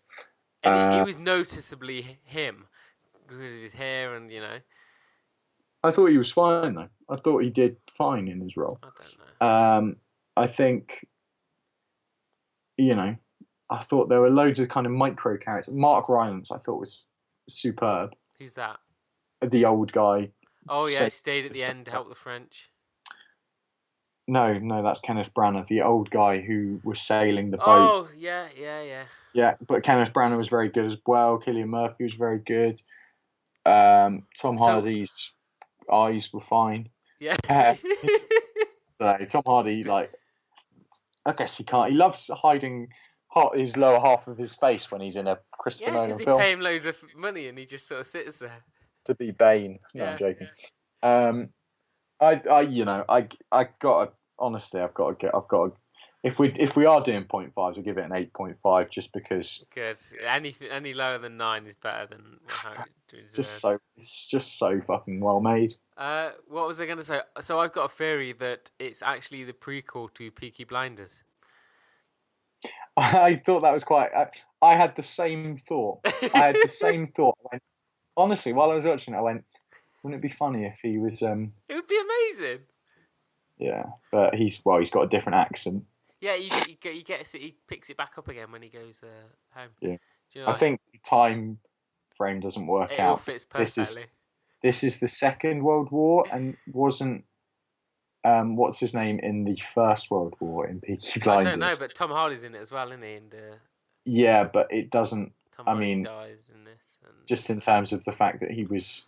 And he was noticeably him because of his hair and I thought he was fine though. I thought he did fine in his role. I don't know. I think, I thought there were loads of kind of micro characters. Mark Rylance, I thought was superb. Who's that? The old guy. Oh yeah, he stayed at the end to help the French. No, that's Kenneth Branagh, the old guy who was sailing the boat. Oh yeah. Yeah, but Kenneth Branagh was very good as well. Cillian Murphy was very good. Tom Hardy's eyes were fine. Yeah. So Tom Hardy, I guess he can't. He loves hiding his lower half of his face when he's in a Christopher Nolan film. Yeah, because they pay him loads of money and he just sort of sits there. To be Bane. No, I'm joking. Yeah. I gotta honestly, I've got to. If we are doing 0.5s, we'll give it an 8.5 just because. Good. Any lower than 9 is better than how it deserves. It's just so fucking well made. What was I going to say? So I've got a theory that it's actually the prequel to Peaky Blinders. I thought that was quite. I had the same thought. Honestly, while I was watching it, I went, wouldn't it be funny if he was... It would be amazing. Yeah, but he's got a different accent. Yeah, he gets it. He picks it back up again when he goes home. Yeah, I think the time frame doesn't work out. It all fits perfectly. This is the Second World War, and wasn't what's his name in the First World War in Peaky Blinders? I don't know, but Tom Hardy's in it as well, isn't he? And yeah, but it doesn't. Tom Hardy dies in this. Just in terms of the fact that he was,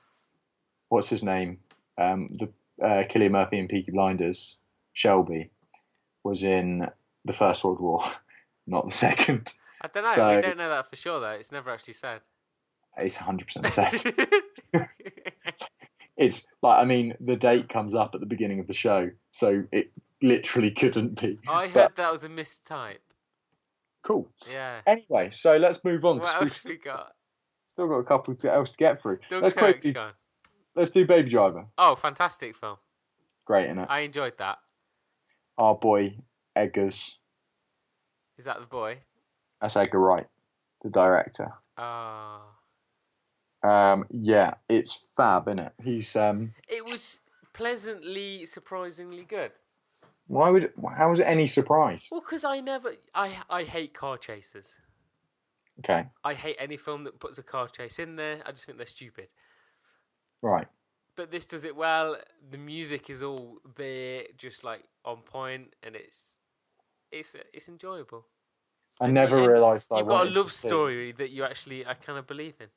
what's his name? The Cillian Murphy in Peaky Blinders, Shelby, was in the First World War, not the Second. I don't know. So, we don't know that for sure, though. It's never actually said. It's 100% said. It's the date comes up at the beginning of the show, so it literally couldn't be. I heard that was a mistype. Cool. Yeah. Anyway, so let's move on. What else we got? Still got a couple else to get through. Dunkirk's gone. Let's do Baby Driver. Oh, fantastic film. Great, innit? I enjoyed that. Our boy, Eggers. Is that the boy? That's Edgar Wright, the director. Oh. Yeah, it's fab, innit? He's It was pleasantly, surprisingly good. How was it any surprise? Well, because I hate car chases. Okay. I hate any film that puts a car chase in there. I just think they're stupid. Right. But this does it well. The music is all there, just on point, and it's enjoyable. I never realised you've got a love story that I kind of believe in.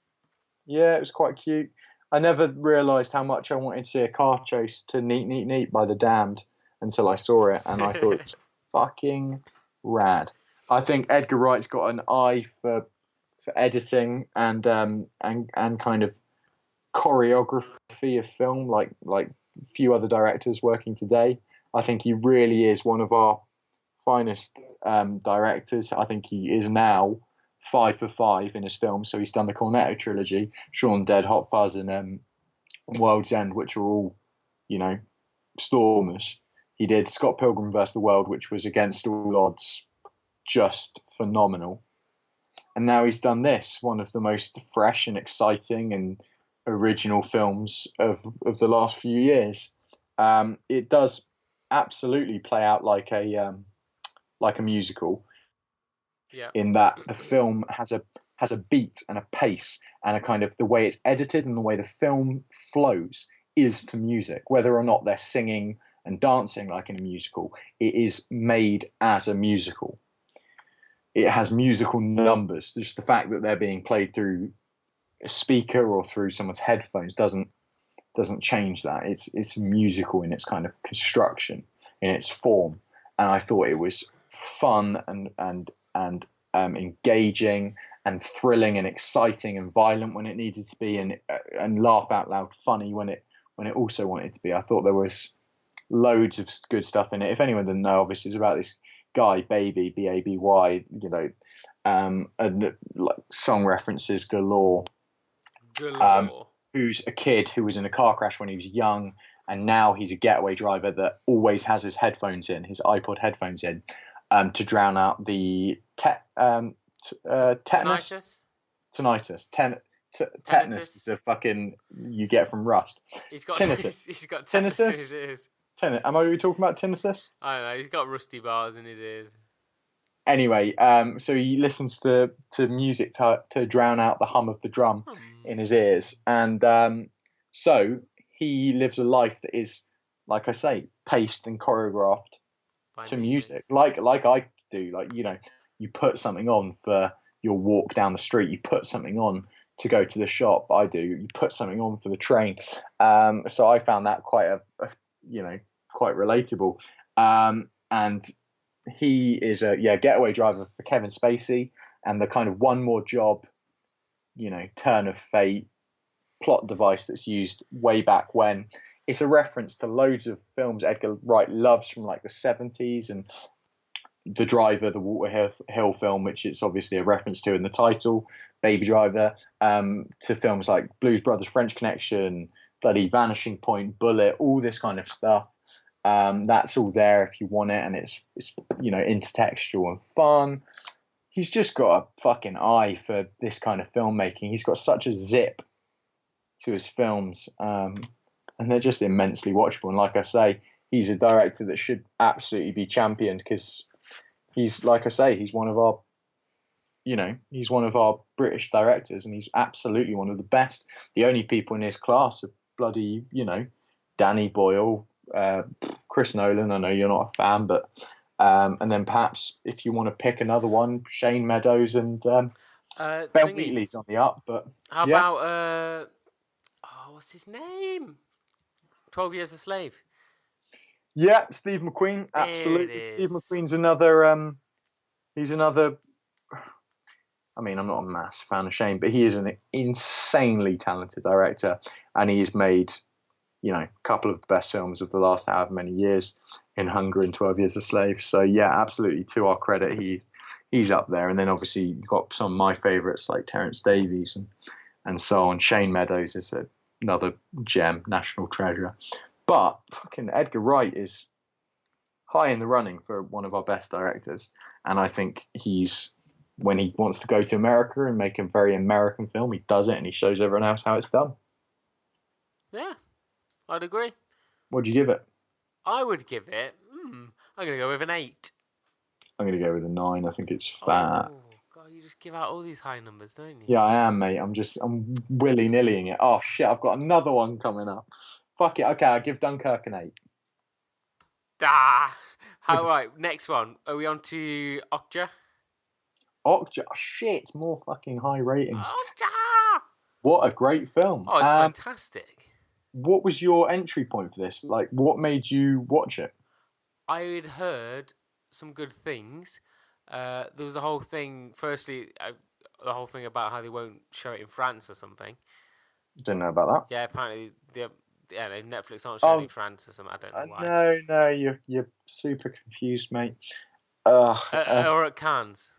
Yeah, it was quite cute. I never realised how much I wanted to see a car chase to Neat Neat Neat by The Damned until I saw it, and I thought it's fucking rad. I think Edgar Wright's got an eye for editing and kind of choreography of film, like few other directors working today. I think he really is one of our finest directors. I think he is now 5 for 5 in his films. So he's done the Cornetto trilogy, Shaun Dead, Hot Fuzz, and World's End, which are all, stormers. He did Scott Pilgrim vs. the World, which was against all odds just phenomenal. And now he's done this, one of the most fresh and exciting and original films of the last few years. It does absolutely play out like a musical. Yeah. In that the film has a beat and a pace and a kind of the way it's edited and the way the film flows is to music, whether or not they're singing and dancing like in a musical. It is made as a musical. It has musical numbers. Just the fact that they're being played through a speaker or through someone's headphones doesn't change that. It's musical in its kind of construction, in its form. And I thought it was fun and engaging and thrilling and exciting and violent when it needed to be, and laugh out loud funny when it also wanted to be. I thought there was loads of good stuff in it. If anyone didn't know, obviously it's about this guy, Baby, Baby, and like song references galore. Who's a kid who was in a car crash when he was young, and now he's a getaway driver that always has his headphones in, his iPod headphones in, to drown out the tetanus. Tetanus is a fucking you get from rust. He's got tinnitus. He's got tetanus in his ears. Am I talking about tinnitus? I don't know. He's got rusty bars in his ears. Anyway, so he listens to music to drown out the hum of the drum in his ears, and so he lives a life that is, like I say, paced and choreographed to music, like I do. Like, you put something on for your walk down the street, you put something on to go to the shop. I do. You put something on for the train. So I found that quite quite relatable. And he is a getaway driver for Kevin Spacey, and the kind of one more job, turn of fate plot device that's used way back when. It's a reference to loads of films Edgar Wright loves from like the 70s, and The Driver, the Walter Hill film, which it's obviously a reference to in the title, Baby Driver, to films like Blues Brothers, French Connection, bloody Vanishing Point, Bullet, all this kind of stuff. That's all there if you want it, and it's intertextual and fun. He's just got a fucking eye for this kind of filmmaking. He's got such a zip to his films, and they're just immensely watchable. And like I say, he's a director that should absolutely be championed, because he's, like I say, he's one of our British directors, and he's absolutely one of the best. The only people in his class are bloody, Danny Boyle, Chris Nolan. I know you're not a fan, but and then perhaps if you want to pick another one, Shane Meadows and Ben Wheatley's on the up. But how about what's his name? 12 Years a Slave. Yeah, Steve McQueen. Absolutely, Steve McQueen's another. He's another. I mean, I'm not a massive fan of Shane, but he is an insanely talented director, and he's made, a couple of the best films of the last however many years in Hunger and 12 Years a Slave. So yeah, absolutely, to our credit, he's up there. And then obviously you've got some of my favourites like Terence Davies and so on. Shane Meadows is another gem, national treasure. But fucking Edgar Wright is high in the running for one of our best directors. And I think when he wants to go to America and make a very American film, he does it, and he shows everyone else how it's done. Yeah, I'd agree. What'd you give it? I would give it, I'm going to go with an 8. I'm going to go with a 9. I think it's fat. Oh, God, you just give out all these high numbers, don't you? Yeah, I am, mate. I'm willy-nillying it. Oh, shit, I've got another one coming up. Fuck it. Okay, I'll give Dunkirk an 8. All right, next one. Are we on to Okja? Okja? Oh, shit, more fucking high ratings. Okja! What a great film. Oh, it's fantastic. What was your entry point for this? Like, what made you watch it? I had heard some good things. There was a whole thing, firstly, the whole thing about how they won't show it in France or something. Didn't know about that. Yeah, apparently Netflix aren't showing it in France or something. I don't know why. No, you're super confused, mate. Or at Cannes.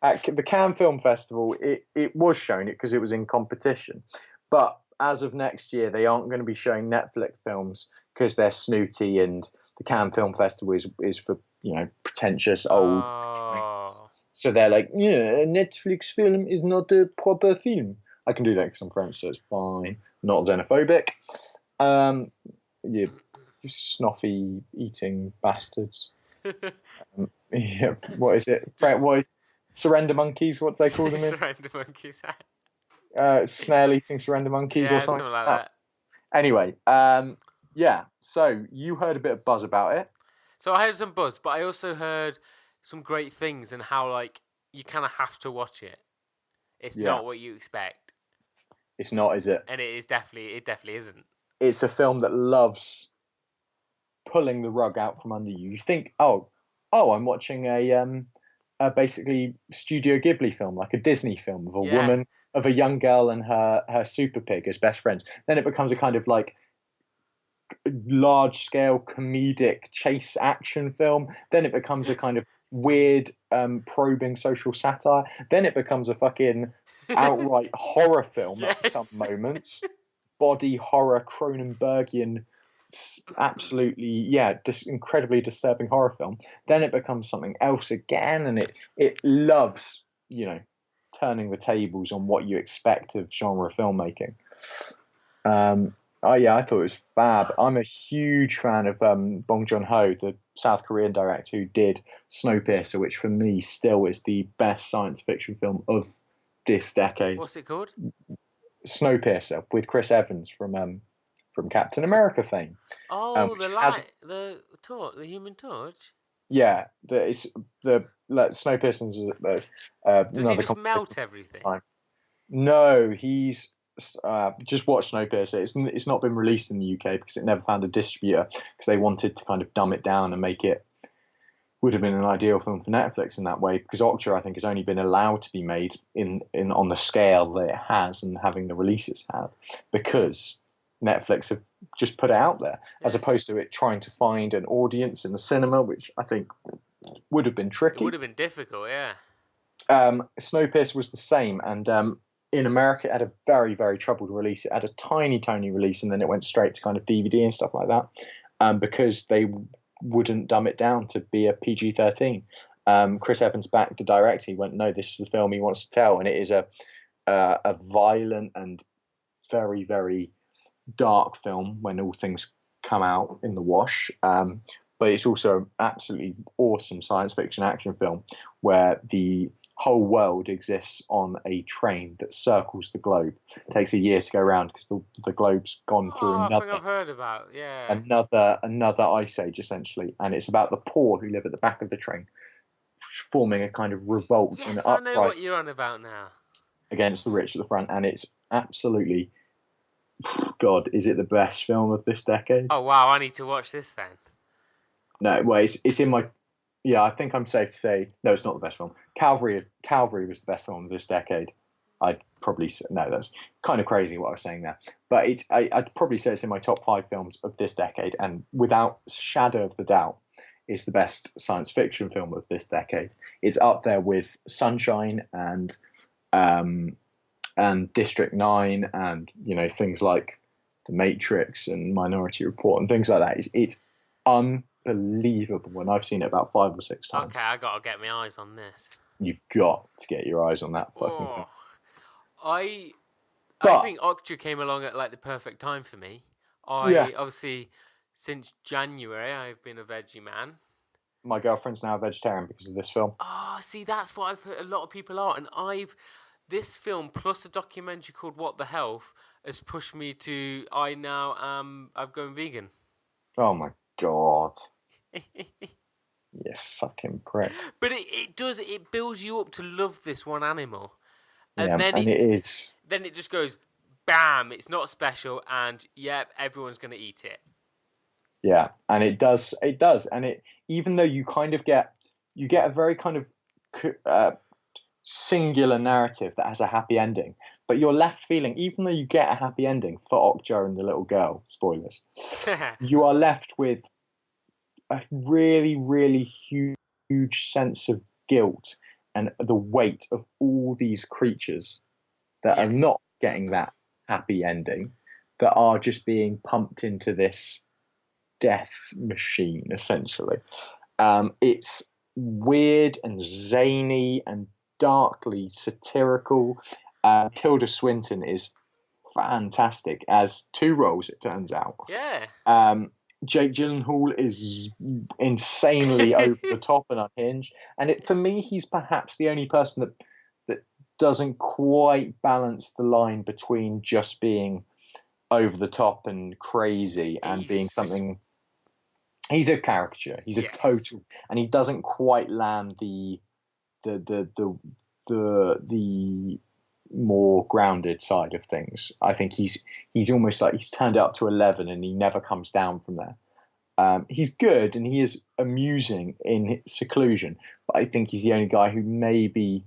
At the Cannes Film Festival, it was showing it because it was in competition. But as of next year, they aren't going to be showing Netflix films because they're snooty, and the Cannes Film Festival is for, pretentious old. So they're like, a Netflix film is not a proper film. I can do that because I'm French, so it's fine. Not xenophobic. You snuffy eating bastards. What is it? What is surrender monkeys? What do they call them? Surrender monkeys. Snail eating surrender monkeys or something like that. Anyway, so you heard a bit of buzz about it. So I heard some buzz, but I also heard some great things and how you kind of have to watch it. It's not what you expect. It's not, is it? And it definitely isn't. It's a film that loves pulling the rug out from under you. You think, oh, I'm watching a basically Studio Ghibli film, like a Disney film of a woman, of a young girl and her super pig as best friends. Then it becomes a kind of like large scale comedic chase action film. Then it becomes a kind of weird probing social satire. Then it becomes a fucking outright horror film at some moments. Body horror, Cronenbergian, absolutely, incredibly disturbing horror film. Then it becomes something else again, and it loves, turning the tables on what you expect of genre filmmaking. I thought it was fab. I'm a huge fan of Bong Joon-ho, the South Korean director who did Snowpiercer, which for me still is the best science fiction film of this decade. What's it called? Snowpiercer, with Chris Evans from Captain America fame. Oh, the Human Torch. Yeah, Snowpiercer. Does he just melt everything? No, he's just watched Snowpiercer. It's not been released in the UK because it never found a distributor, because they wanted to kind of dumb it down and make it. Would have been an ideal film for Netflix in that way, because Okja, I think, has only been allowed to be made in on the scale that it has and having the releases have, because Netflix have just put it out there, as opposed to it trying to find an audience in the cinema, which I think would have been tricky. It would have been difficult, yeah. Snowpiercer was the same, and in America it had a very, very troubled release. It had a tiny release, and then it went straight to kind of DVD and stuff like that, because they wouldn't dumb it down to be a PG-13. Chris Evans backed the director. He went, no, this is the film he wants to tell, and it is a violent and very, very dark film when all things come out in the wash. But it's also an absolutely awesome science fiction action film where the whole world exists on a train that circles the globe. It takes a year to go around because the globe's gone through I think I've heard about, another ice age, essentially, and it's about the poor who live at the back of the train, forming a kind of revolt and uprising. I know what you're on about now. Against the rich at the front, and it's absolutely, God, is it the best film of this decade? Oh wow, I need to watch this then. No, well, it's in my. Yeah, I think I'm safe to say no, it's not the best film. Calvary was the best film of this decade. I'd probably say, no, that's kind of crazy what I was saying there. But I'd probably say it's in my top 5 films of this decade, and without shadow of the doubt, it's the best science fiction film of this decade. It's up there with Sunshine and District 9 and things like The Matrix and Minority Report and things like that. It's unbelievable, and I've seen it about 5 or 6 times. Okay, I gotta get my eyes on this. You've got to get your eyes on that fucking thing. I think Okja came along at like the perfect time for me. Obviously, since January, I've been a veggie man. My girlfriend's now a vegetarian because of this film. Oh, see, that's what I've heard a lot of people are, and this film plus a documentary called What the Health has pushed me to I've gone vegan. Oh my God. You fucking prick. But it builds you up to love this one animal. And then Then it just goes, bam, it's not special, and everyone's going to eat it. Yeah, and it does. And it, even though you kind of get a very kind of singular narrative that has a happy ending, but you're left feeling, even though you get a happy ending for Okja and the little girl, spoilers, you are left with a really, really huge sense of guilt and the weight of all these creatures that are not getting that happy ending, that are just being pumped into this death machine, essentially. It's weird and zany and darkly satirical. Tilda Swinton is fantastic as 2 roles, it turns out. Yeah. Jake Gyllenhaal is insanely over the top and unhinged, and for me, he's perhaps the only person that doesn't quite balance the line between just being over the top and crazy and being something. He's a caricature. He's a total, and he doesn't quite land the more grounded side of things. I think he's almost like he's turned it up to 11 and he never comes down from there. He's good and he is amusing in seclusion, but I think he's the only guy who maybe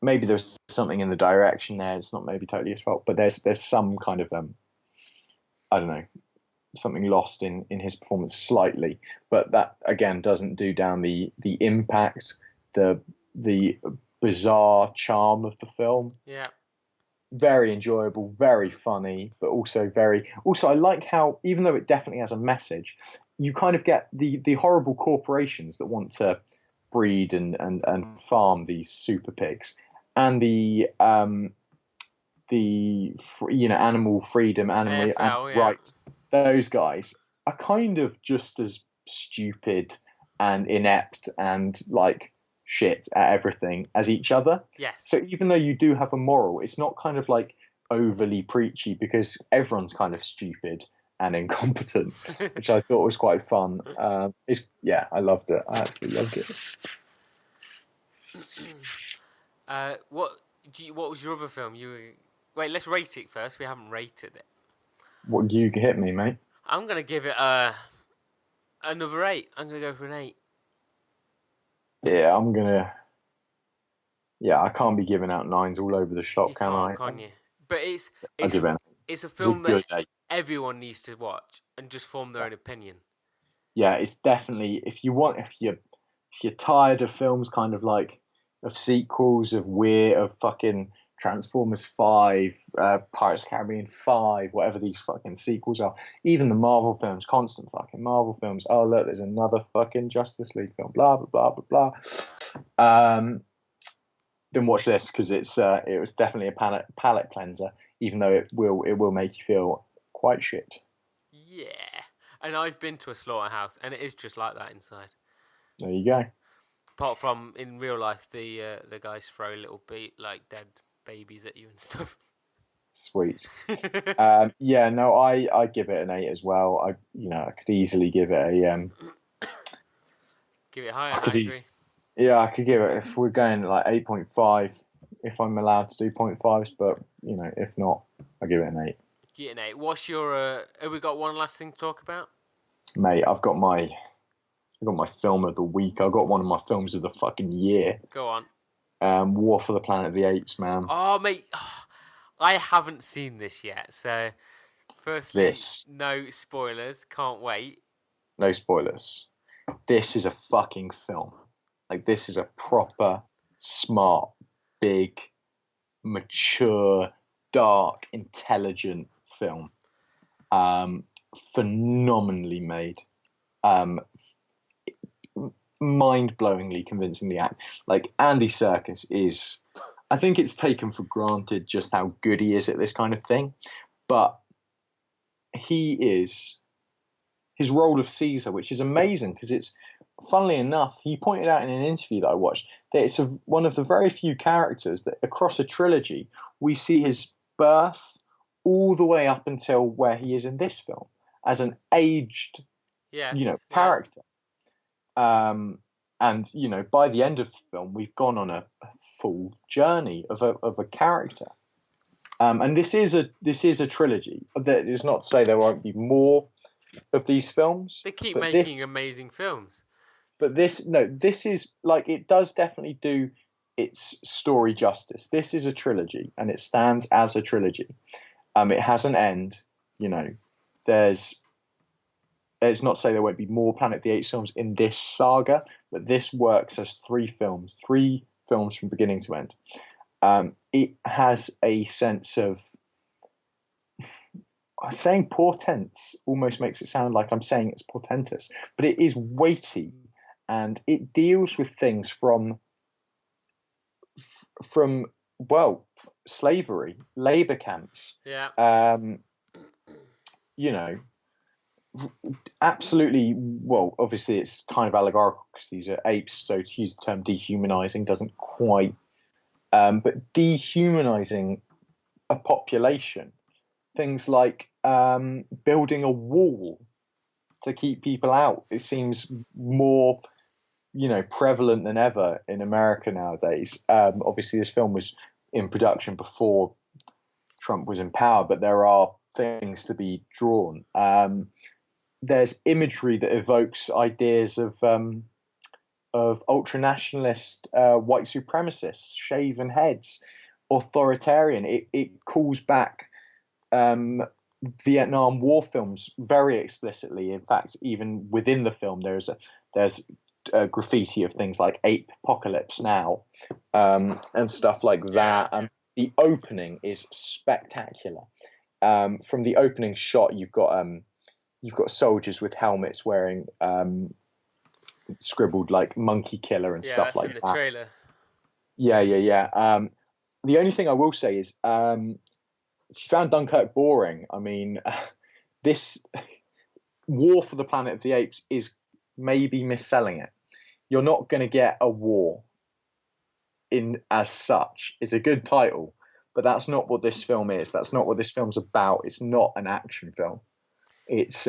there's something in the direction there. It's not maybe totally his fault, but there's some kind of I don't know, something lost in his performance slightly, but that again doesn't do down the impact, the bizarre charm of the film. Yeah. Very enjoyable, very funny, but also I like how, even though it definitely has a message, you kind of get the horrible corporations that want to breed and farm these super pigs, and the animal freedom, animal rights. Those guys are kind of just as stupid and inept and like shit at everything as each other. Yes. So even though you do have a moral, it's not kind of like overly preachy, because everyone's kind of stupid and incompetent, which I thought was quite fun. I loved it. I absolutely loved it. What was your other film? Wait, let's rate it first. We haven't rated it. What, you hit me, mate? I'm gonna give it another 8. I'm gonna go for an 8. Yeah, I can't be giving out 9s all over the shop, can I? Can't you? But it's a film that everyone needs to watch and just form their own opinion. Yeah, it's definitely, if you're tired of films kind of like of sequels of fucking Transformers 5, Pirates of the Caribbean 5, whatever these fucking sequels are, even the Marvel films, constant fucking Marvel films. Oh look, there's another fucking Justice League film. Blah blah blah blah blah. Then watch this, because it was definitely a palate cleanser, even though it will make you feel quite shit. Yeah, and I've been to a slaughterhouse, and it is just like that inside. There you go. Apart from in real life, the guys throw little dead babies at you and stuff. Sweet. I give it an 8 as well. I could easily give it a give it higher. I agree. Yeah, I could give it, if we're going like 8.5, if I'm allowed to do 0.5s, but if not, I'll give it an 8. Give it an 8. What's your? Have we got one last thing to talk about? Mate, I've got my film of the week. I've got one of my films of the fucking year. Go on. War for the Planet of the Apes, man. Oh, mate, I haven't seen this yet. So, firstly, no spoilers. Can't wait. No spoilers. This is a fucking film. Like, this is a proper, smart, big, mature, dark, intelligent film. Phenomenally made. Mind-blowingly, convincingly acted. Like, Andy Serkis is, I think it's taken for granted just how good he is at this kind of thing, but his role of Caesar, which is amazing, because it's, funnily enough, he pointed out in an interview that I watched that it's one of the very few characters that across a trilogy we see his birth all the way up until where he is in this film as an aged character. And by the end of the film, we've gone on a full journey of a character. And this is a trilogy. That is not to say there won't be more of these films. They keep making amazing films. But this is like, it does definitely do its story justice. This is a trilogy, and it stands as a trilogy. It has an end. It's not to say there won't be more Planet of the Apes films in this saga, but this works as 3 films from beginning to end. It has a sense of, saying portents almost makes it sound like I'm saying it's portentous, but it is weighty, and it deals with things from slavery, labor camps. Yeah. Absolutely. Well, obviously it's kind of allegorical because these are apes, so to use the term dehumanizing doesn't quite, but dehumanizing a population, things like building a wall to keep people out, it seems more prevalent than ever in America nowadays. Obviously this film was in production before Trump was in power, but there are things to be drawn. There's imagery that evokes ideas of ultra-nationalist white supremacists, shaven heads, authoritarian. It calls back Vietnam War films very explicitly. In fact, even within the film, there's a graffiti of things like "Ape Apocalypse Now," and stuff like that. And the opening is spectacular. From the opening shot, you've got soldiers with helmets wearing scribbled like "monkey killer" and stuff like that. Yeah, that's in the trailer. Yeah. The only thing I will say is, if you found Dunkirk boring, I mean, this War for the Planet of the Apes is maybe misselling it. You're not going to get a war in as such. It's a good title, but that's not what this film is. That's not what this film's about. It's not an action film. It's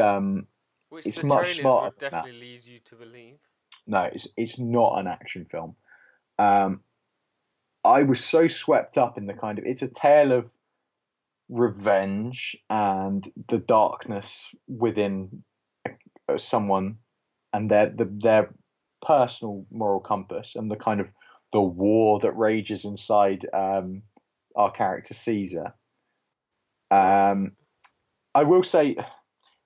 which it's the much trailers smarter would than that. definitely lead you to believe. No, it's not an action film. I was so swept up in the kind of, it's a tale of revenge and the darkness within someone and their personal moral compass and the kind of the war that rages inside our character Caesar. I will say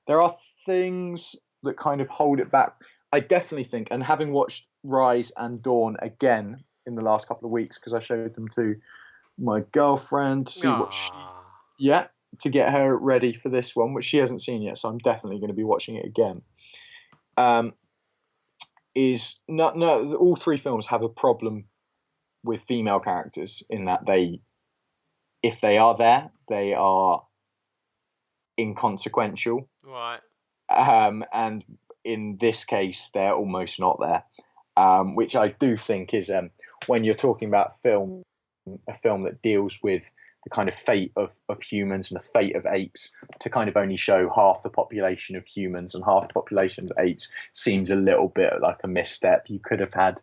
there are things that kind of hold it back. I definitely think, and having watched Rise and Dawn again in the last couple of weeks, because I showed them to my girlfriend to see what to get her ready for this one, which she hasn't seen yet, so I'm definitely going to be watching it again. Is not all three films have a problem with female characters in that if they are there, they are inconsequential, right? And in this case, they're almost not there, which I do think is when you're talking about a film that deals with the kind of fate of humans and the fate of apes, to kind of only show half the population of humans and half the population of apes seems a little bit like a misstep. You could have had,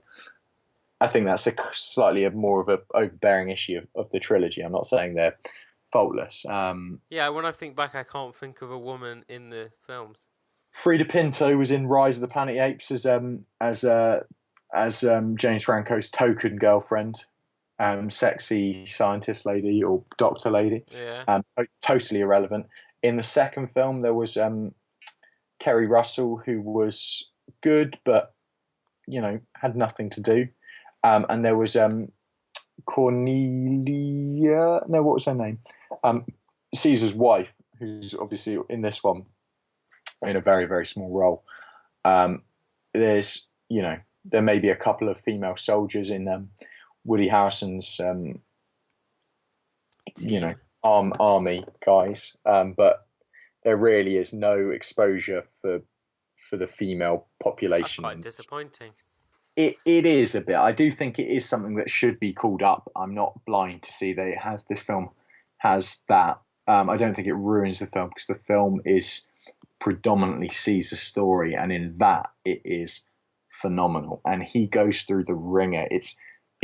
I think that's a slightly more of a overbearing issue of the trilogy. I'm not saying they're faultless. Yeah, when I think back, I can't think of a woman in the films. Frida Pinto was in Rise of the Planet of the Apes as James Franco's token girlfriend. Sexy scientist lady or doctor lady. Yeah. Totally irrelevant. In the second film, there was Kerry Russell, who was good, but had nothing to do. And there was Cornelia. No, what was her name? Caesar's wife, who's obviously in this one in a very, very small role. There's, there may be a couple of female soldiers in them. Woody Harrelson's, army guys, but there really is no exposure for the female population. That's quite disappointing. It is a bit. I do think it is something that should be called up. I'm not blind to see that this film has that. I don't think it ruins the film because the film is predominantly Caesar's story, and in that it is phenomenal. And he goes through the ringer.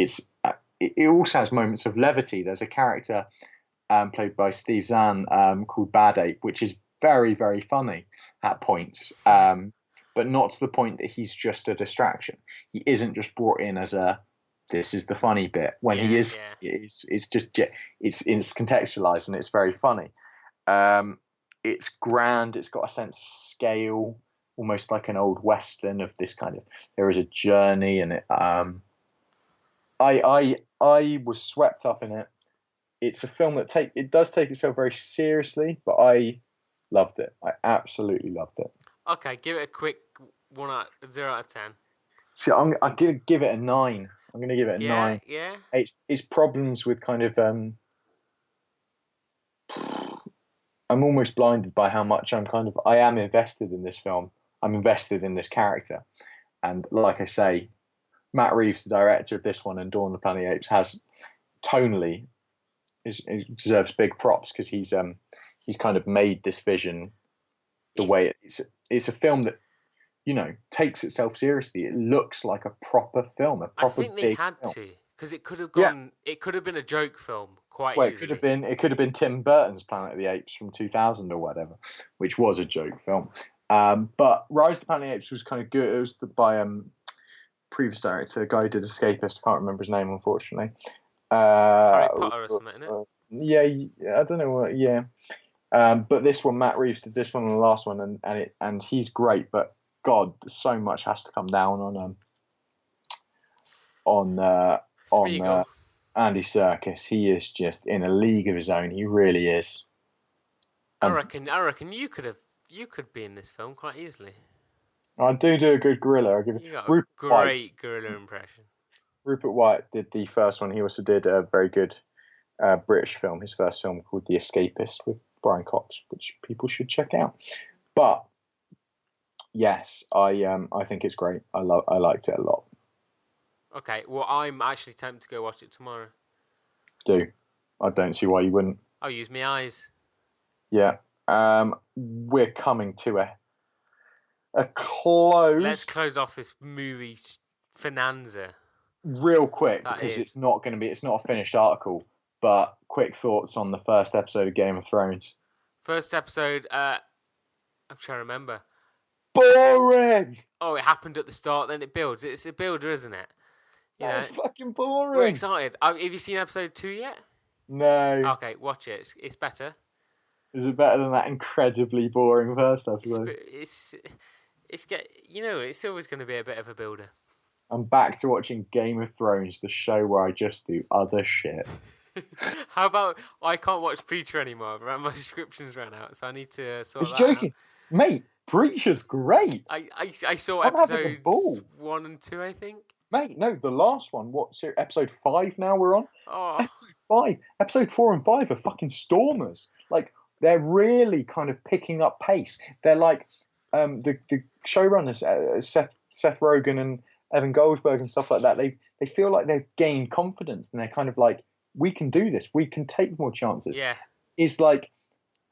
It also has moments of levity. There's a character played by Steve Zahn called Bad Ape, which is very, very funny at points, but not to the point that he's just a distraction. He isn't just brought in as this is the funny bit. When he is, it's contextualized and it's very funny. It's grand. It's got a sense of scale, almost like an old Western of this kind of, there is a journey in it. I was swept up in it. It's a film that does take itself very seriously, but I loved it. I absolutely loved it. Okay, give it a quick 0 out of 10. See, I'm gonna give it a 9. I'm gonna give it a 9. Yeah. It's problems with kind of I'm almost blinded by how much I am invested in this film. I'm invested in this character, and like I say, Matt Reeves, the director of this one and Dawn of the Planet of the Apes, has tonally deserves big props because he's kind of made this vision the way it's a film that takes itself seriously. It looks like a proper film, a proper. I think they had film. To because it could have gone. Yeah. It could have been a joke film quite easily. It could have been Tim Burton's Planet of the Apes from 2000 or whatever, which was a joke film. But Rise of the Planet of the Apes was kind of good. It was by previous director, a guy who did Escapist. I can't remember his name, unfortunately. Harry Potter or something, isn't it? Yeah, I don't know what. Yeah, But this one, Matt Reeves did this one and the last one, and he's great. But God, so much has to come down on Andy Serkis. He is just in a league of his own. He really is. I reckon you could be in this film quite easily. I do a good gorilla. You got a great gorilla impression. Rupert White did the first one. He also did a very good British film. His first film called The Escapist with Brian Cox, which people should check out. But yes, I think it's great. I liked it a lot. Okay, well, I'm actually tempted to go watch it tomorrow. I don't see why you wouldn't. I'll use my eyes. Yeah. We're coming to a close. Let's close off this movie finanza real quick, because it's not a finished article, but quick thoughts on the first episode of Game of Thrones. First episode, I'm trying to remember. Boring! Oh, it happened at the start, then it builds. It's a builder, isn't it? That's fucking boring. We're excited. Have you seen episode 2 yet? No. Okay, watch it. It's better. Is it better than that incredibly boring first episode? It's always going to be a bit of a builder. I'm back to watching Game of Thrones, the show where I just do other shit. How about I can't watch Preacher anymore? My subscription's ran out, so I need to sort that joking, out. Mate. Preacher's great. I saw episodes 1 and 2, I think. Mate, no, the last one. Episode 5 now we're on? Oh. Episode 5. Episode 4 and 5 are fucking stormers. Like, they're really kind of picking up pace. They're like the showrunners, Seth Rogen and Evan Goldberg and stuff like that. They feel like they've gained confidence, and they're kind of like, we can do this. We can take more chances. Yeah. It's like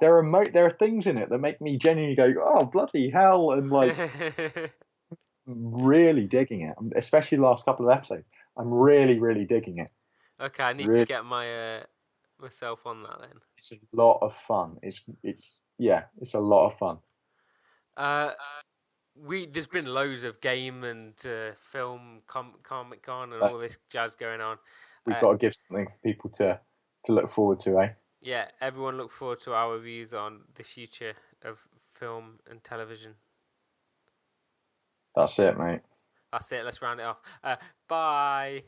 there are things in it that make me genuinely go, oh, bloody hell, and like really digging it, especially the last couple of episodes. I'm really, really digging it. Okay, I need to get myself on that then. It's a lot of fun. It's a lot of fun. There's been loads of game and film Comic Con and all this jazz going on. We've got to give something for people to look forward to, eh? Yeah, everyone look forward to our views on the future of film and television. That's it, mate. That's it. Let's round it off. Bye.